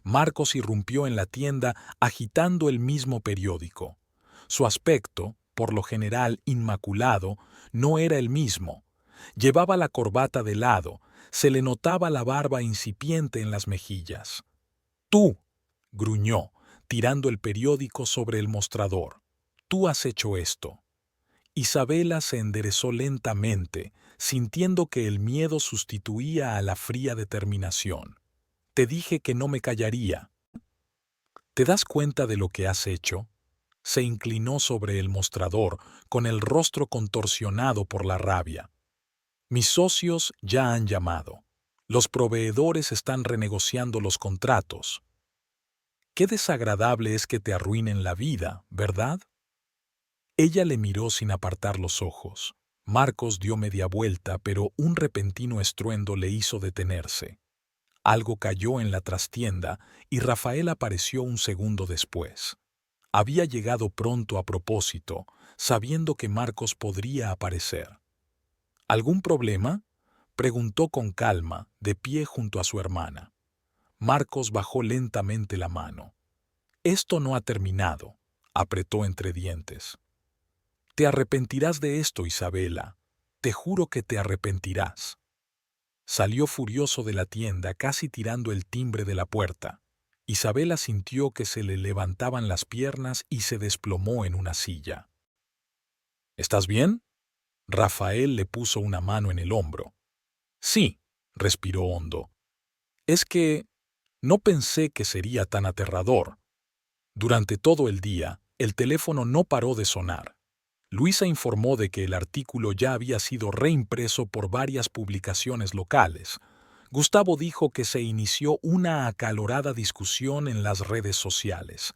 Marcos irrumpió en la tienda agitando el mismo periódico. Su aspecto, por lo general inmaculado, no era el mismo. Llevaba la corbata de lado, se le notaba la barba incipiente en las mejillas. «Tú», gruñó, tirando el periódico sobre el mostrador. «Tú has hecho esto». Isabela se enderezó lentamente, sintiendo que el miedo sustituía a la fría determinación. «Te dije que no me callaría». «¿Te das cuenta de lo que has hecho?». Se inclinó sobre el mostrador, con el rostro contorsionado por la rabia. «Mis socios ya han llamado. Los proveedores están renegociando los contratos. Qué desagradable es que te arruinen la vida, ¿verdad?». Ella le miró sin apartar los ojos. Marcos dio media vuelta, pero un repentino estruendo le hizo detenerse. Algo cayó en la trastienda y Rafael apareció un segundo después. Había llegado pronto a propósito, sabiendo que Marcos podría aparecer. «¿Algún problema?», preguntó con calma, de pie junto a su hermana. Marcos bajó lentamente la mano. «Esto no ha terminado», apretó entre dientes. «Te arrepentirás de esto, Isabela. Te juro que te arrepentirás». Salió furioso de la tienda, casi tirando el timbre de la puerta. Isabela sintió que se le levantaban las piernas y se desplomó en una silla. «¿Estás bien?». Rafael le puso una mano en el hombro. «Sí», respiró hondo. «Es que no pensé que sería tan aterrador». Durante todo el día, el teléfono no paró de sonar. Luisa informó de que el artículo ya había sido reimpreso por varias publicaciones locales. Gustavo dijo que se inició una acalorada discusión en las redes sociales.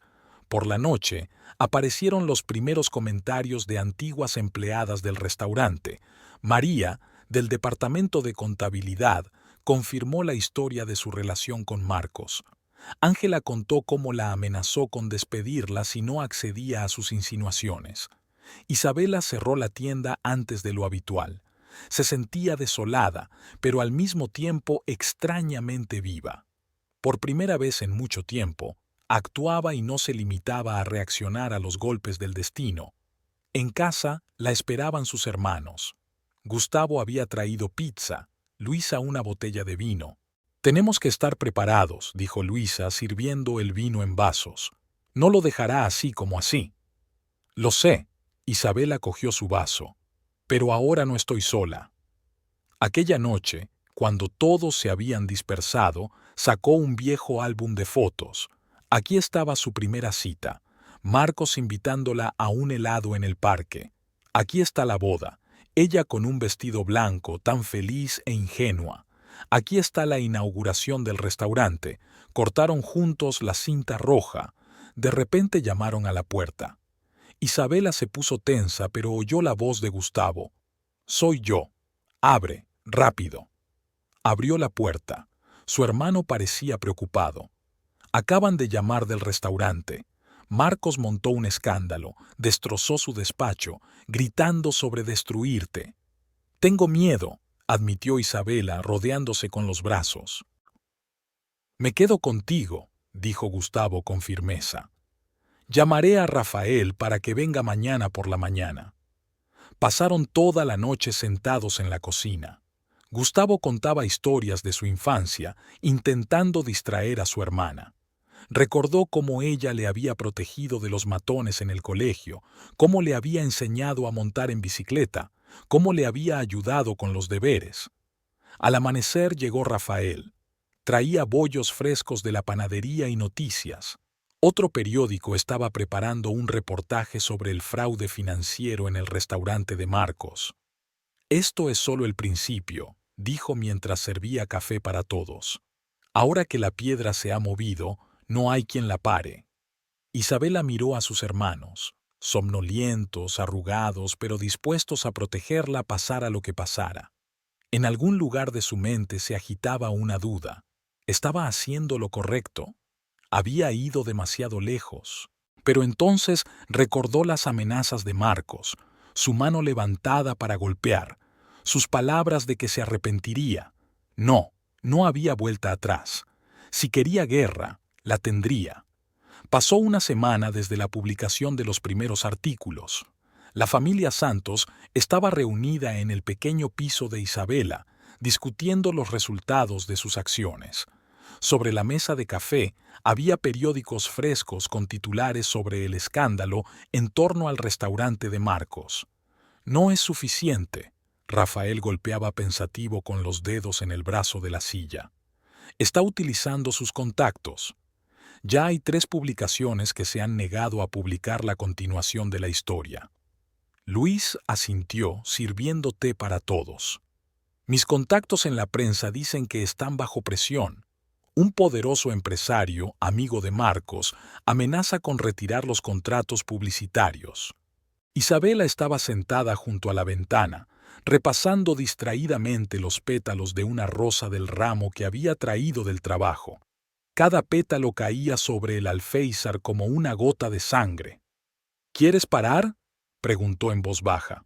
Por la noche, aparecieron los primeros comentarios de antiguas empleadas del restaurante. María, del departamento de contabilidad, confirmó la historia de su relación con Marcos. Ángela contó cómo la amenazó con despedirla si no accedía a sus insinuaciones. Isabela cerró la tienda antes de lo habitual. Se sentía desolada, pero al mismo tiempo extrañamente viva. Por primera vez en mucho tiempo, actuaba y no se limitaba a reaccionar a los golpes del destino. En casa la esperaban sus hermanos. Gustavo había traído pizza, Luisa una botella de vino. «Tenemos que estar preparados», dijo Luisa, sirviendo el vino en vasos. «No lo dejará así como así». «Lo sé», Isabela cogió su vaso. «Pero ahora no estoy sola». Aquella noche, cuando todos se habían dispersado, sacó un viejo álbum de fotos. Aquí estaba su primera cita, Marcos invitándola a un helado en el parque. Aquí está la boda, ella con un vestido blanco, tan feliz e ingenua. Aquí está la inauguración del restaurante, cortaron juntos la cinta roja. De repente llamaron a la puerta. Isabela se puso tensa, pero oyó la voz de Gustavo. «Soy yo. Abre, rápido». Abrió la puerta. Su hermano parecía preocupado. «Acaban de llamar del restaurante». Marcos montó un escándalo, destrozó su despacho, gritando sobre destruirte. «Tengo miedo», admitió Isabela, rodeándose con los brazos. «Me quedo contigo», dijo Gustavo con firmeza. «Llamaré a Rafael para que venga mañana por la mañana». Pasaron toda la noche sentados en la cocina. Gustavo contaba historias de su infancia, intentando distraer a su hermana. Recordó cómo ella le había protegido de los matones en el colegio, cómo le había enseñado a montar en bicicleta, cómo le había ayudado con los deberes. Al amanecer llegó Rafael. Traía bollos frescos de la panadería y noticias. Otro periódico estaba preparando un reportaje sobre el fraude financiero en el restaurante de Marcos. Esto es solo el principio, dijo mientras servía café para todos. Ahora que la piedra se ha movido, no hay quien la pare. Isabela miró a sus hermanos, somnolientos, arrugados, pero dispuestos a protegerla pasara lo que pasara. En algún lugar de su mente se agitaba una duda. ¿Estaba haciendo lo correcto? Había ido demasiado lejos. Pero entonces recordó las amenazas de Marcos, su mano levantada para golpear, sus palabras de que se arrepentiría. No, no había vuelta atrás. Si quería guerra, la tendría. Pasó una semana desde la publicación de los primeros artículos. La familia Santos estaba reunida en el pequeño piso de Isabela, discutiendo los resultados de sus acciones. Sobre la mesa de café había periódicos frescos con titulares sobre el escándalo en torno al restaurante de Marcos. No es suficiente. Rafael golpeaba pensativo con los dedos en el brazo de la silla. Está utilizando sus contactos. Ya hay 3 publicaciones que se han negado a publicar la continuación de la historia. Luis asintió, sirviendo té para todos. Mis contactos en la prensa dicen que están bajo presión. Un poderoso empresario, amigo de Marcos, amenaza con retirar los contratos publicitarios. Isabela estaba sentada junto a la ventana, repasando distraídamente los pétalos de una rosa del ramo que había traído del trabajo. Cada pétalo caía sobre el alféizar como una gota de sangre. ¿Quieres parar?, preguntó en voz baja.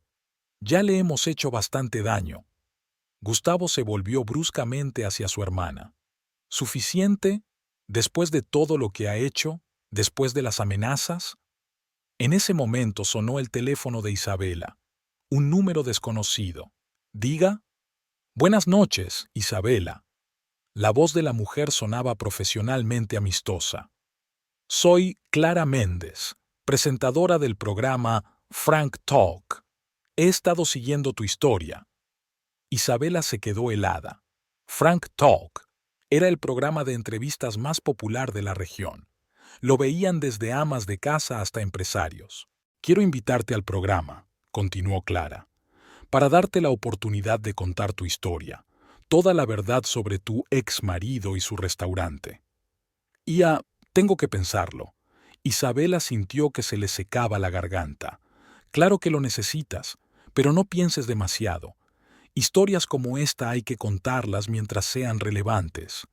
Ya le hemos hecho bastante daño. Gustavo se volvió bruscamente hacia su hermana. ¿Suficiente? ¿Después de todo lo que ha hecho? ¿Después de las amenazas? En ese momento sonó el teléfono de Isabela. Un número desconocido. Diga. Buenas noches, Isabela. La voz de la mujer sonaba profesionalmente amistosa. Soy Clara Méndez, presentadora del programa Frank Talk. He estado siguiendo tu historia. Isabela se quedó helada. Frank Talk era el programa de entrevistas más popular de la región. Lo veían desde amas de casa hasta empresarios. Quiero invitarte al programa, continuó Clara, para darte la oportunidad de contar tu historia, toda la verdad sobre tu ex marido y su restaurante. Tengo que pensarlo. Isabela sintió que se le secaba la garganta. Claro que lo necesitas, pero no pienses demasiado. Historias como esta hay que contarlas mientras sean relevantes.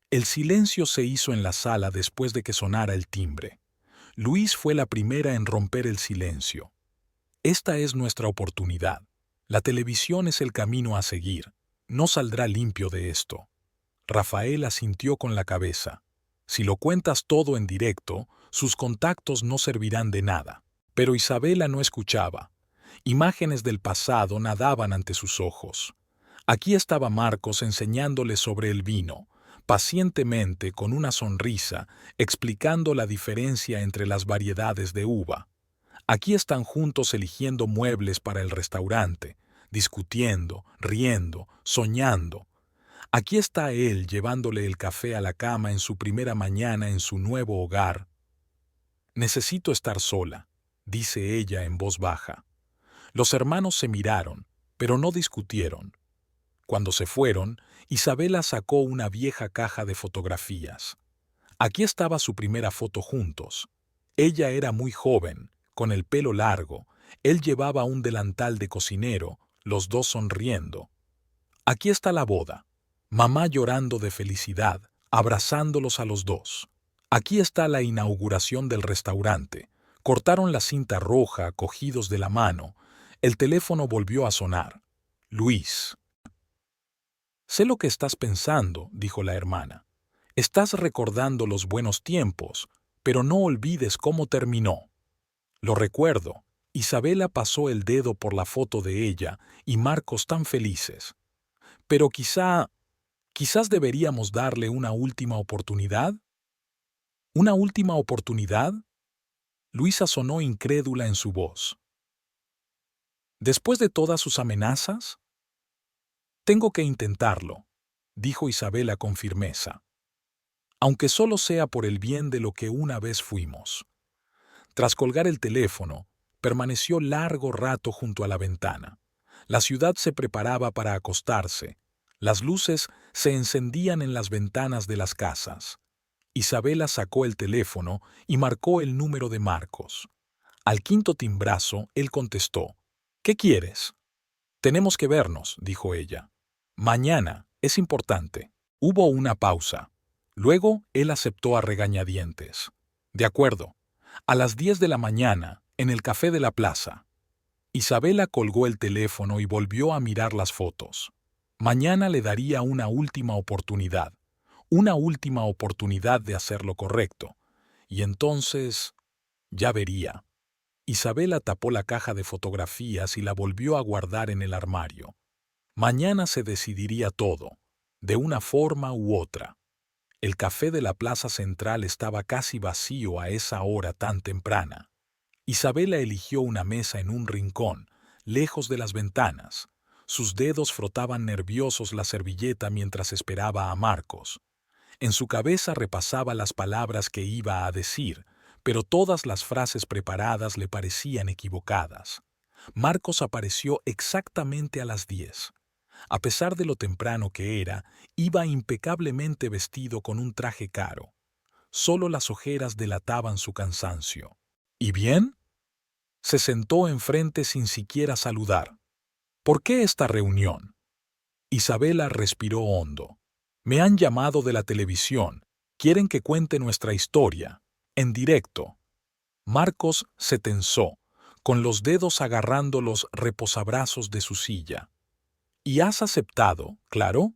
El silencio se hizo en la sala después de que sonara el timbre. Luis fue la primera en romper el silencio. Esta es nuestra oportunidad. La televisión es el camino a seguir. No saldrá limpio de esto. Rafael asintió con la cabeza. Si lo cuentas todo en directo, sus contactos no servirán de nada. Pero Isabela no escuchaba. Imágenes del pasado nadaban ante sus ojos. Aquí estaba Marcos enseñándole sobre el vino, pacientemente, con una sonrisa, explicando la diferencia entre las variedades de uva. Aquí están juntos eligiendo muebles para el restaurante, discutiendo, riendo, soñando. Aquí está él llevándole el café a la cama en su primera mañana en su nuevo hogar. Necesito estar sola, dice ella en voz baja. Los hermanos se miraron, pero no discutieron. Cuando se fueron, Isabela sacó una vieja caja de fotografías. Aquí estaba su primera foto juntos. Ella era muy joven, con el pelo largo. Él llevaba un delantal de cocinero, los dos sonriendo. Aquí está la boda. Mamá llorando de felicidad, abrazándolos a los dos. Aquí está la inauguración del restaurante. Cortaron la cinta roja, cogidos de la mano. El teléfono volvió a sonar. Luis. Sé lo que estás pensando, dijo la hermana. Estás recordando los buenos tiempos, pero no olvides cómo terminó. Lo recuerdo. Isabela pasó el dedo por la foto de ella y Marcos tan felices. Pero quizás deberíamos darle una última oportunidad. ¿Una última oportunidad? Luisa sonó incrédula en su voz. ¿Después de todas sus amenazas? Tengo que intentarlo, dijo Isabela con firmeza, aunque solo sea por el bien de lo que una vez fuimos. Tras colgar el teléfono, permaneció largo rato junto a la ventana. La ciudad se preparaba para acostarse. Las luces se encendían en las ventanas de las casas. Isabela sacó el teléfono y marcó el número de Marcos. Al quinto timbrazo, él contestó. ¿Qué quieres? Tenemos que vernos, dijo ella. Mañana, es importante. Hubo una pausa. Luego, él aceptó a regañadientes. De acuerdo. A las 10 de la mañana, en el café de la plaza. Isabela colgó el teléfono y volvió a mirar las fotos. Mañana le daría una última oportunidad de hacer lo correcto. Y entonces, ya vería. Isabela tapó la caja de fotografías y la volvió a guardar en el armario. Mañana se decidiría todo, de una forma u otra. El café de la plaza central estaba casi vacío a esa hora tan temprana. Isabela eligió una mesa en un rincón, lejos de las ventanas. Sus dedos frotaban nerviosos la servilleta mientras esperaba a Marcos. En su cabeza repasaba las palabras que iba a decir, pero todas las frases preparadas le parecían equivocadas. Marcos apareció exactamente a las 10. A pesar de lo temprano que era, iba impecablemente vestido con un traje caro. Solo las ojeras delataban su cansancio. ¿Y bien? Se sentó enfrente sin siquiera saludar. ¿Por qué esta reunión? Isabela respiró hondo. Me han llamado de la televisión. Quieren que cuente nuestra historia, en directo. Marcos se tensó, con los dedos agarrando los reposabrazos de su silla. ¿Y has aceptado, claro?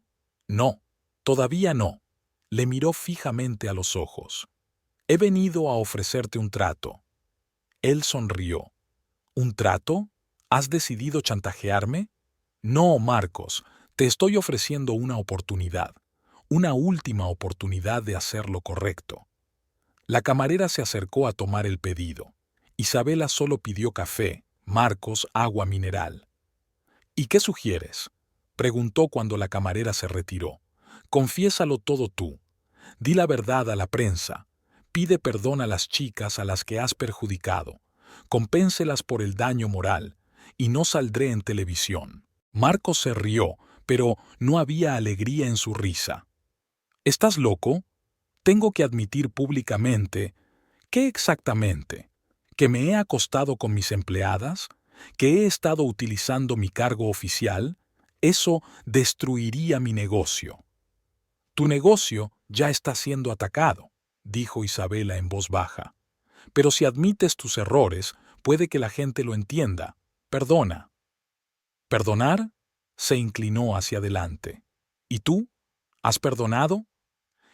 No, todavía no. Le miró fijamente a los ojos. He venido a ofrecerte un trato. Él sonrió. ¿Un trato? ¿Has decidido chantajearme? No, Marcos, te estoy ofreciendo una oportunidad. Una última oportunidad de hacer lo correcto. La camarera se acercó a tomar el pedido. Isabela solo pidió café, Marcos agua mineral. ¿Y qué sugieres? Preguntó cuando la camarera se retiró. Confiésalo todo tú. Di la verdad a la prensa. Pide perdón a las chicas a las que has perjudicado. Compénselas por el daño moral. Y no saldré en televisión. Marcos se rió, pero no había alegría en su risa. ¿Estás loco? Tengo que admitir públicamente. ¿Qué exactamente? ¿Que me he acostado con mis empleadas? ¿Que he estado utilizando mi cargo oficial? Eso destruiría mi negocio. Tu negocio ya está siendo atacado, dijo Isabela en voz baja. Pero si admites tus errores, puede que la gente lo entienda. Perdona. ¿Perdonar? Se inclinó hacia adelante. ¿Y tú? ¿Has perdonado?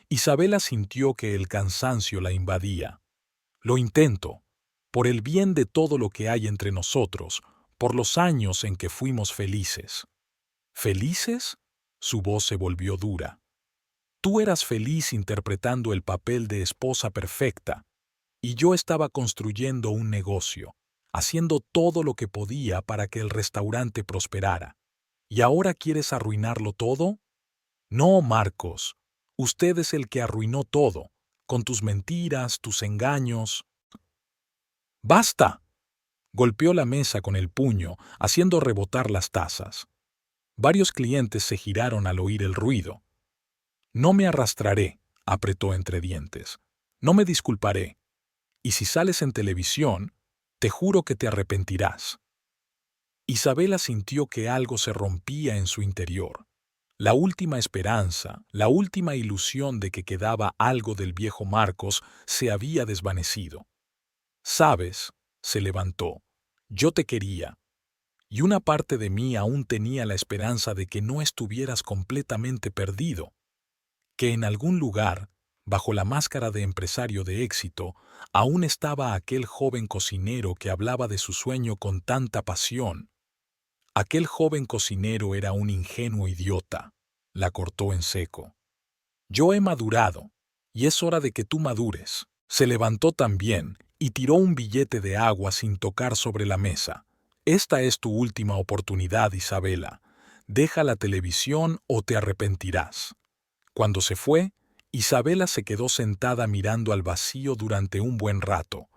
Isabela sintió que el cansancio la invadía. Lo intento, por el bien de todo lo que hay entre nosotros, por los años en que fuimos felices. ¿Felices? Su voz se volvió dura. Tú eras feliz interpretando el papel de esposa perfecta, y yo estaba construyendo un negocio, haciendo todo lo que podía para que el restaurante prosperara. ¿Y ahora quieres arruinarlo todo? No, Marcos. Usted es el que arruinó todo, con tus mentiras, tus engaños. ¡Basta! Golpeó la mesa con el puño, haciendo rebotar las tazas. Varios clientes se giraron al oír el ruido. No me arrastraré, apretó entre dientes. No me disculparé. Y si sales en televisión, te juro que te arrepentirás. Isabela sintió que algo se rompía en su interior. La última esperanza, la última ilusión de que quedaba algo del viejo Marcos se había desvanecido. «Sabes», se levantó, «yo te quería, y una parte de mí aún tenía la esperanza de que no estuvieras completamente perdido, que en algún lugar, bajo la máscara de empresario de éxito, aún estaba aquel joven cocinero que hablaba de su sueño con tanta pasión». Aquel joven cocinero era un ingenuo idiota. La cortó en seco. Yo he madurado. y es hora de que tú madures. Se levantó también y tiró un billete de agua sin tocar sobre la mesa. Esta es tu última oportunidad, Isabela. Deja la televisión o te arrepentirás. Cuando se fue, Isabela se quedó sentada mirando al vacío durante un buen rato.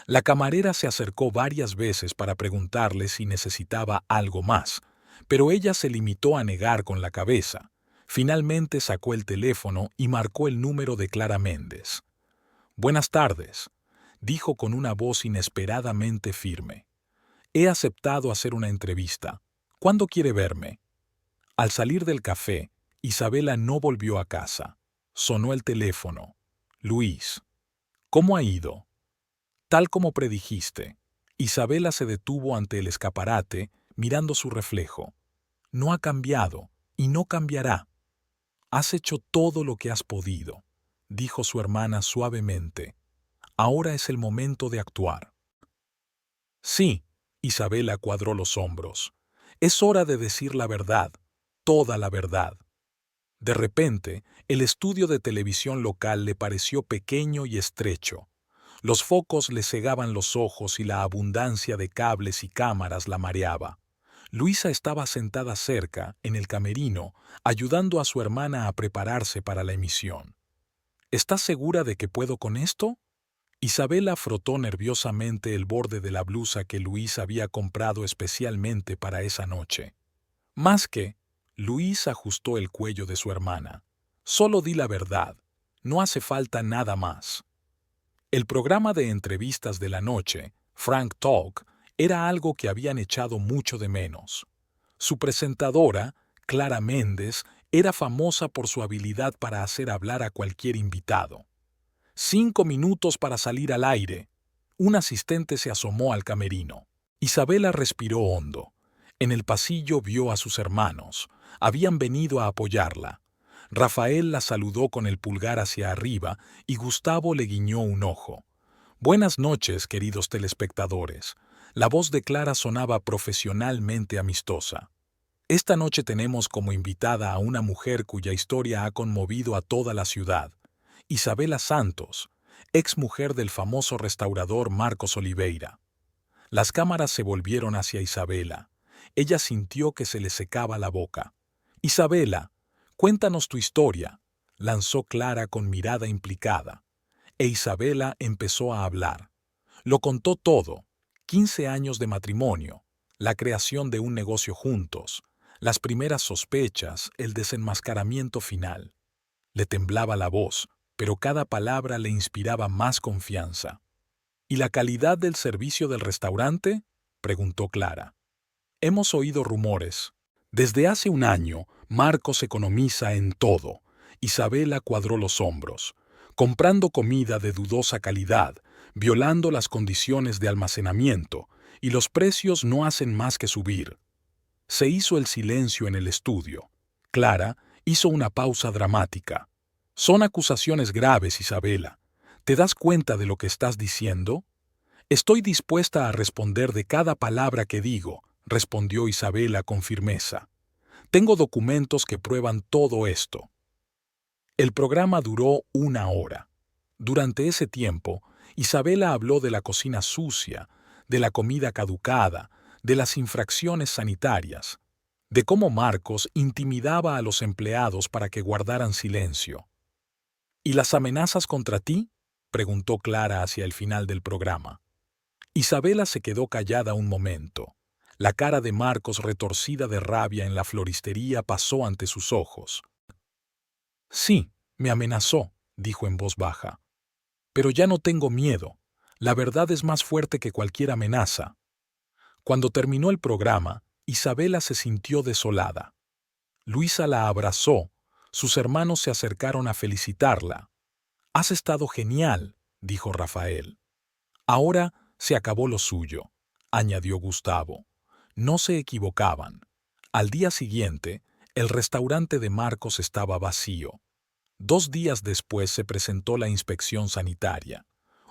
La camarera se acercó varias veces para preguntarle si necesitaba algo más, pero ella se limitó a negar con la cabeza. Finalmente sacó el teléfono y marcó el número de Clara Méndez. «Buenas tardes», dijo con una voz inesperadamente firme. «He aceptado hacer una entrevista. ¿Cuándo quiere verme?» Al salir del café, Isabela no volvió a casa. Sonó el teléfono. «Luis, ¿cómo ha ido?» «Tal como predijiste». Isabela se detuvo ante el escaparate, mirando su reflejo. «No ha cambiado y no cambiará». «Has hecho todo lo que has podido», dijo su hermana suavemente. «Ahora es el momento de actuar». «Sí», Isabela cuadró los hombros. «Es hora de decir la verdad, toda la verdad». De repente, el estudio de televisión local le pareció pequeño y estrecho. Los focos le cegaban los ojos y la abundancia de cables y cámaras la mareaba. Luisa estaba sentada cerca, en el camerino, ayudando a su hermana a prepararse para la emisión. «¿Estás segura de que puedo con esto?» Isabela frotó nerviosamente el borde de la blusa que Luis había comprado especialmente para esa noche. «Más que», Luis ajustó el cuello de su hermana. «Solo di la verdad. No hace falta nada más». El programa de entrevistas de la noche, Frank Talk, era algo que habían echado mucho de menos. Su presentadora, Clara Méndez, era famosa por su habilidad para hacer hablar a cualquier invitado. 5 minutos para salir al aire. Un asistente se asomó al camerino. Isabela respiró hondo. En el pasillo vio a sus hermanos. Habían venido a apoyarla. Rafael la saludó con el pulgar hacia arriba y Gustavo le guiñó un ojo. «Buenas noches, queridos telespectadores». La voz de Clara sonaba profesionalmente amistosa. «Esta noche tenemos como invitada a una mujer cuya historia ha conmovido a toda la ciudad. Isabela Santos, ex mujer del famoso restaurador Marcos Oliveira». Las cámaras se volvieron hacia Isabela. Ella sintió que se le secaba la boca. «Isabela, cuéntanos tu historia», lanzó Clara con mirada implicada. E Isabela empezó a hablar. Lo contó todo: 15 años de matrimonio, la creación de un negocio juntos, las primeras sospechas, el desenmascaramiento final. Le temblaba la voz, pero cada palabra le inspiraba más confianza. «¿Y la calidad del servicio del restaurante?», preguntó Clara. «Hemos oído rumores. Desde hace un año, Marcos economiza en todo». Isabela cuadró los hombros. «Comprando comida de dudosa calidad, violando las condiciones de almacenamiento, y los precios no hacen más que subir». Se hizo el silencio en el estudio. Clara hizo una pausa dramática. «Son acusaciones graves, Isabela. ¿Te das cuenta de lo que estás diciendo?» «Estoy dispuesta a responder de cada palabra que digo», respondió Isabela con firmeza. «Tengo documentos que prueban todo esto». El programa duró 1 hora. Durante ese tiempo, Isabela habló de la cocina sucia, de la comida caducada, de las infracciones sanitarias, de cómo Marcos intimidaba a los empleados para que guardaran silencio. «¿Y las amenazas contra ti?», preguntó Clara hacia el final del programa. Isabela se quedó callada un momento. La cara de Marcos, retorcida de rabia en la floristería, pasó ante sus ojos. «Sí, me amenazó», dijo en voz baja. «Pero ya no tengo miedo. La verdad es más fuerte que cualquier amenaza». Cuando terminó el programa, Isabela se sintió desolada. Luisa la abrazó. Sus hermanos se acercaron a felicitarla. «Has estado genial», dijo Rafael. «Ahora se acabó lo suyo», añadió Gustavo. No se equivocaban. Al día siguiente, el restaurante de Marcos estaba vacío. 2 días después se presentó la inspección sanitaria.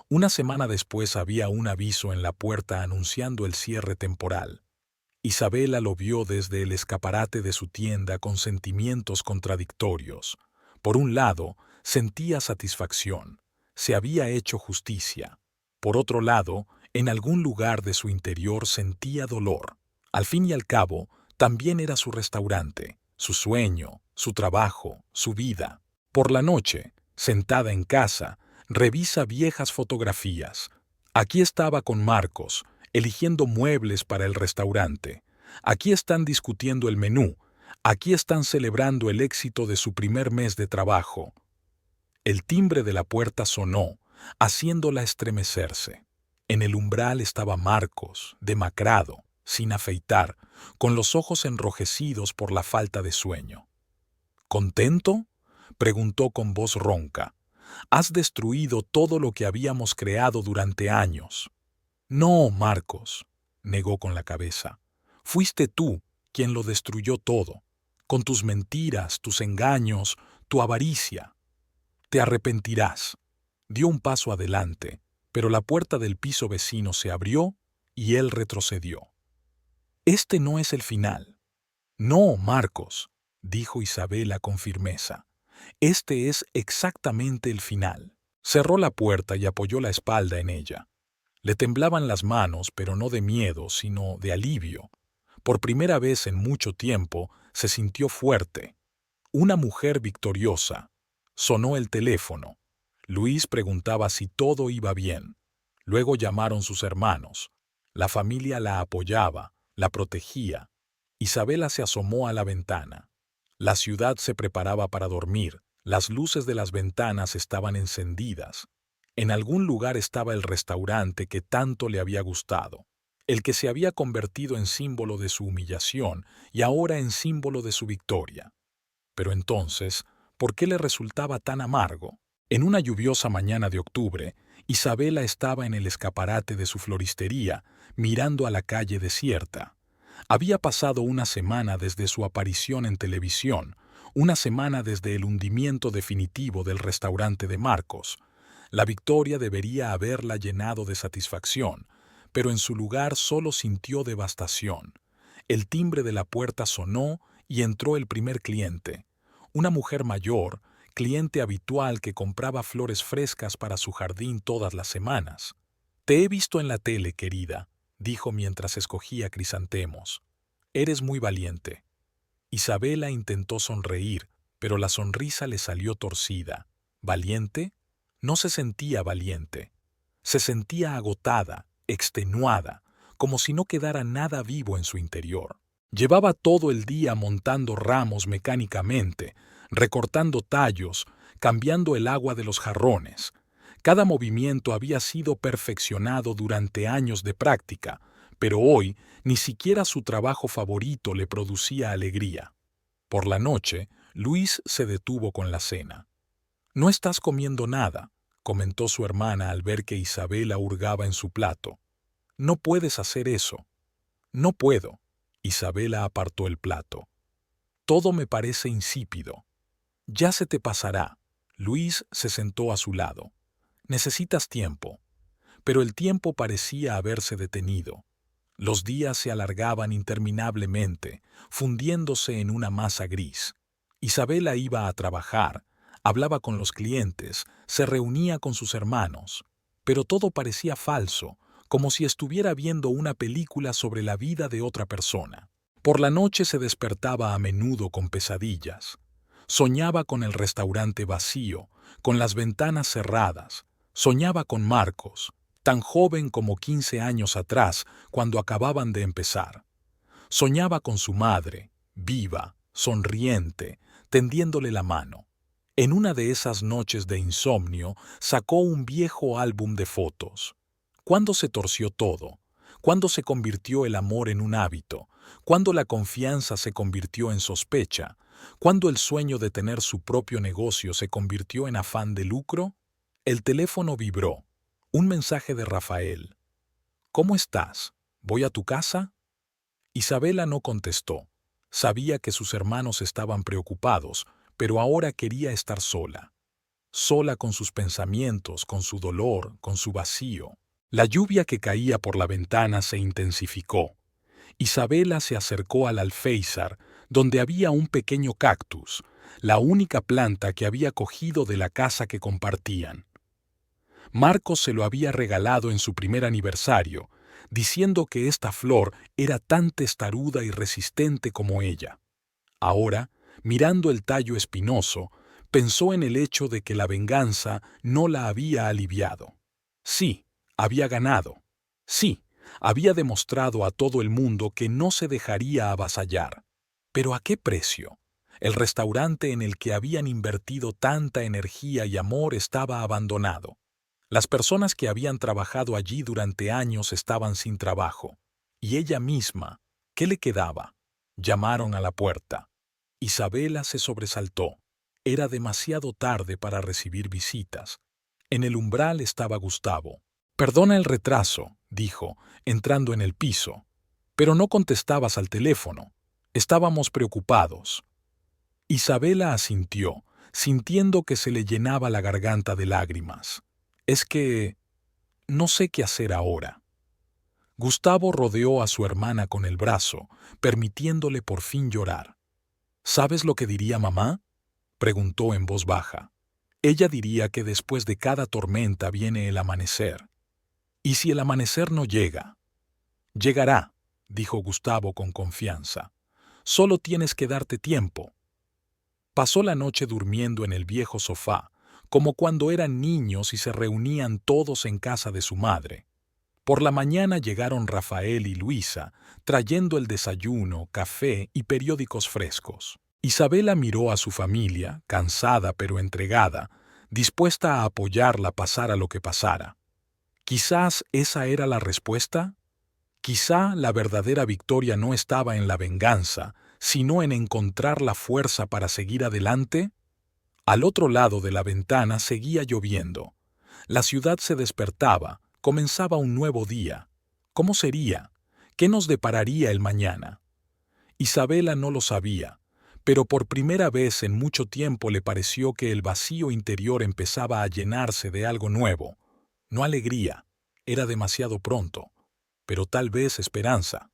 Una semana después había un aviso en la puerta anunciando el cierre temporal. Isabela lo vio desde el escaparate de su tienda con sentimientos contradictorios. Por un lado, Sentía satisfacción. Se había hecho justicia. Por otro lado, en algún lugar de su interior sentía dolor. Al fin y al cabo, también era su restaurante, su sueño, su trabajo, su vida. Por la noche, sentada en casa, revisa viejas fotografías. Aquí estaba con Marcos, eligiendo muebles para el restaurante. Aquí están discutiendo el menú. Aquí están celebrando el éxito de su primer mes de trabajo. El timbre de la puerta sonó, haciéndola estremecerse. En el umbral estaba Marcos, demacrado, sin afeitar, con los ojos enrojecidos por la falta de sueño. ¿Contento?, preguntó con voz ronca. Has destruido todo lo que habíamos creado durante años. No, Marcos, negó con la cabeza. Fuiste tú quien lo destruyó todo, con tus mentiras, tus engaños, tu avaricia. Te arrepentirás. Dio un paso adelante, pero la puerta del piso vecino se abrió y él retrocedió. Este no es el final. No, Marcos, dijo Isabela con firmeza. Este es exactamente el final. Cerró la puerta y apoyó la espalda en ella. Le temblaban las manos, pero no de miedo, sino de alivio. Por primera vez en mucho tiempo se sintió fuerte. Una mujer victoriosa. Sonó el teléfono. Luis preguntaba si todo iba bien. Luego llamaron sus hermanos. La familia la apoyaba, la protegía. Isabela se asomó a la ventana. La ciudad se preparaba para dormir. Las luces de las ventanas estaban encendidas. En algún lugar estaba el restaurante que tanto le había gustado, el que se había convertido en símbolo de su humillación y ahora en símbolo de su victoria. Pero entonces, ¿por qué le resultaba tan amargo? En una lluviosa mañana de octubre, Isabela estaba en el escaparate de su floristería, mirando a la calle desierta. Había pasado una semana desde su aparición en televisión, una semana desde el hundimiento definitivo del restaurante de Marcos. La victoria debería haberla llenado de satisfacción, pero en su lugar solo sintió devastación. El timbre de la puerta sonó y entró el primer cliente, una mujer mayor, cliente habitual que compraba flores frescas para su jardín todas las semanas. «Te he visto en la tele, querida», dijo mientras escogía crisantemos. «Eres muy valiente». Isabela intentó sonreír, pero la sonrisa le salió torcida. ¿Valiente? No se sentía valiente. Se sentía agotada, extenuada, como si no quedara nada vivo en su interior. Llevaba todo el día montando ramos mecánicamente, recortando tallos, cambiando el agua de los jarrones. Cada movimiento había sido perfeccionado durante años de práctica, pero hoy ni siquiera su trabajo favorito le producía alegría. Por la noche, Luis se detuvo con la cena. «No estás comiendo nada», comentó su hermana al ver que Isabela hurgaba en su plato. «No puedes hacer eso». «No puedo». Isabela apartó el plato. «Todo me parece insípido». «Ya se te pasará». Luis se sentó a su lado. «Necesitas tiempo». Pero el tiempo parecía haberse detenido. Los días se alargaban interminablemente, fundiéndose en una masa gris. Isabela iba a trabajar, hablaba con los clientes, se reunía con sus hermanos, pero todo parecía falso, como si estuviera viendo una película sobre la vida de otra persona. Por la noche se despertaba a menudo con pesadillas. Soñaba con el restaurante vacío, con las ventanas cerradas. Soñaba con Marcos, tan joven como 15 años atrás, cuando acababan de empezar. Soñaba con su madre, viva, sonriente, tendiéndole la mano. En una de esas noches de insomnio, sacó un viejo álbum de fotos. ¿Cuándo se torció todo? ¿Cuándo se convirtió el amor en un hábito? ¿Cuándo la confianza se convirtió en sospecha? ¿Cuándo el sueño de tener su propio negocio se convirtió en afán de lucro? El teléfono vibró. Un mensaje de Rafael. «¿Cómo estás? ¿Voy a tu casa?» Isabela no contestó. Sabía que sus hermanos estaban preocupados, pero ahora quería estar sola. Sola con sus pensamientos, con su dolor, con su vacío. La lluvia que caía por la ventana se intensificó. Isabela se acercó al alféizar, donde había un pequeño cactus, la única planta que había cogido de la casa que compartían. Marcos se lo había regalado en su primer aniversario, diciendo que esta flor era tan testaruda y resistente como ella. Ahora, mirando el tallo espinoso, pensó en el hecho de que la venganza no la había aliviado. Sí, había ganado. Sí, había demostrado a todo el mundo que no se dejaría avasallar. ¿Pero a qué precio? El restaurante en el que habían invertido tanta energía y amor estaba abandonado. Las personas que habían trabajado allí durante años estaban sin trabajo. Y ella misma, ¿qué le quedaba? Llamaron a la puerta. Isabela se sobresaltó. Era demasiado tarde para recibir visitas. En el umbral estaba Gustavo. «Perdona el retraso», dijo, entrando en el piso. «Pero no contestabas al teléfono. Estábamos preocupados». Isabela asintió, sintiendo que se le llenaba la garganta de lágrimas. «Es que no sé qué hacer ahora». Gustavo rodeó a su hermana con el brazo, permitiéndole por fin llorar. «¿Sabes lo que diría mamá?», preguntó en voz baja. «Ella diría que después de cada tormenta viene el amanecer. ¿Y si el amanecer no llega?» «Llegará», dijo Gustavo con confianza. «Solo tienes que darte tiempo». Pasó la noche durmiendo en el viejo sofá, como cuando eran niños y se reunían todos en casa de su madre. Por la mañana llegaron Rafael y Luisa, trayendo el desayuno, café y periódicos frescos. Isabela miró a su familia, cansada pero entregada, dispuesta a apoyarla pasara lo que pasara. Quizás esa era la respuesta. Quizá la verdadera victoria no estaba en la venganza, sino en encontrar la fuerza para seguir adelante. Al otro lado de la ventana seguía lloviendo. La ciudad se despertaba, comenzaba un nuevo día. ¿Cómo sería? ¿Qué nos depararía el mañana? Isabela no lo sabía, pero por primera vez en mucho tiempo le pareció que el vacío interior empezaba a llenarse de algo nuevo. No alegría, era demasiado pronto, pero tal vez esperanza.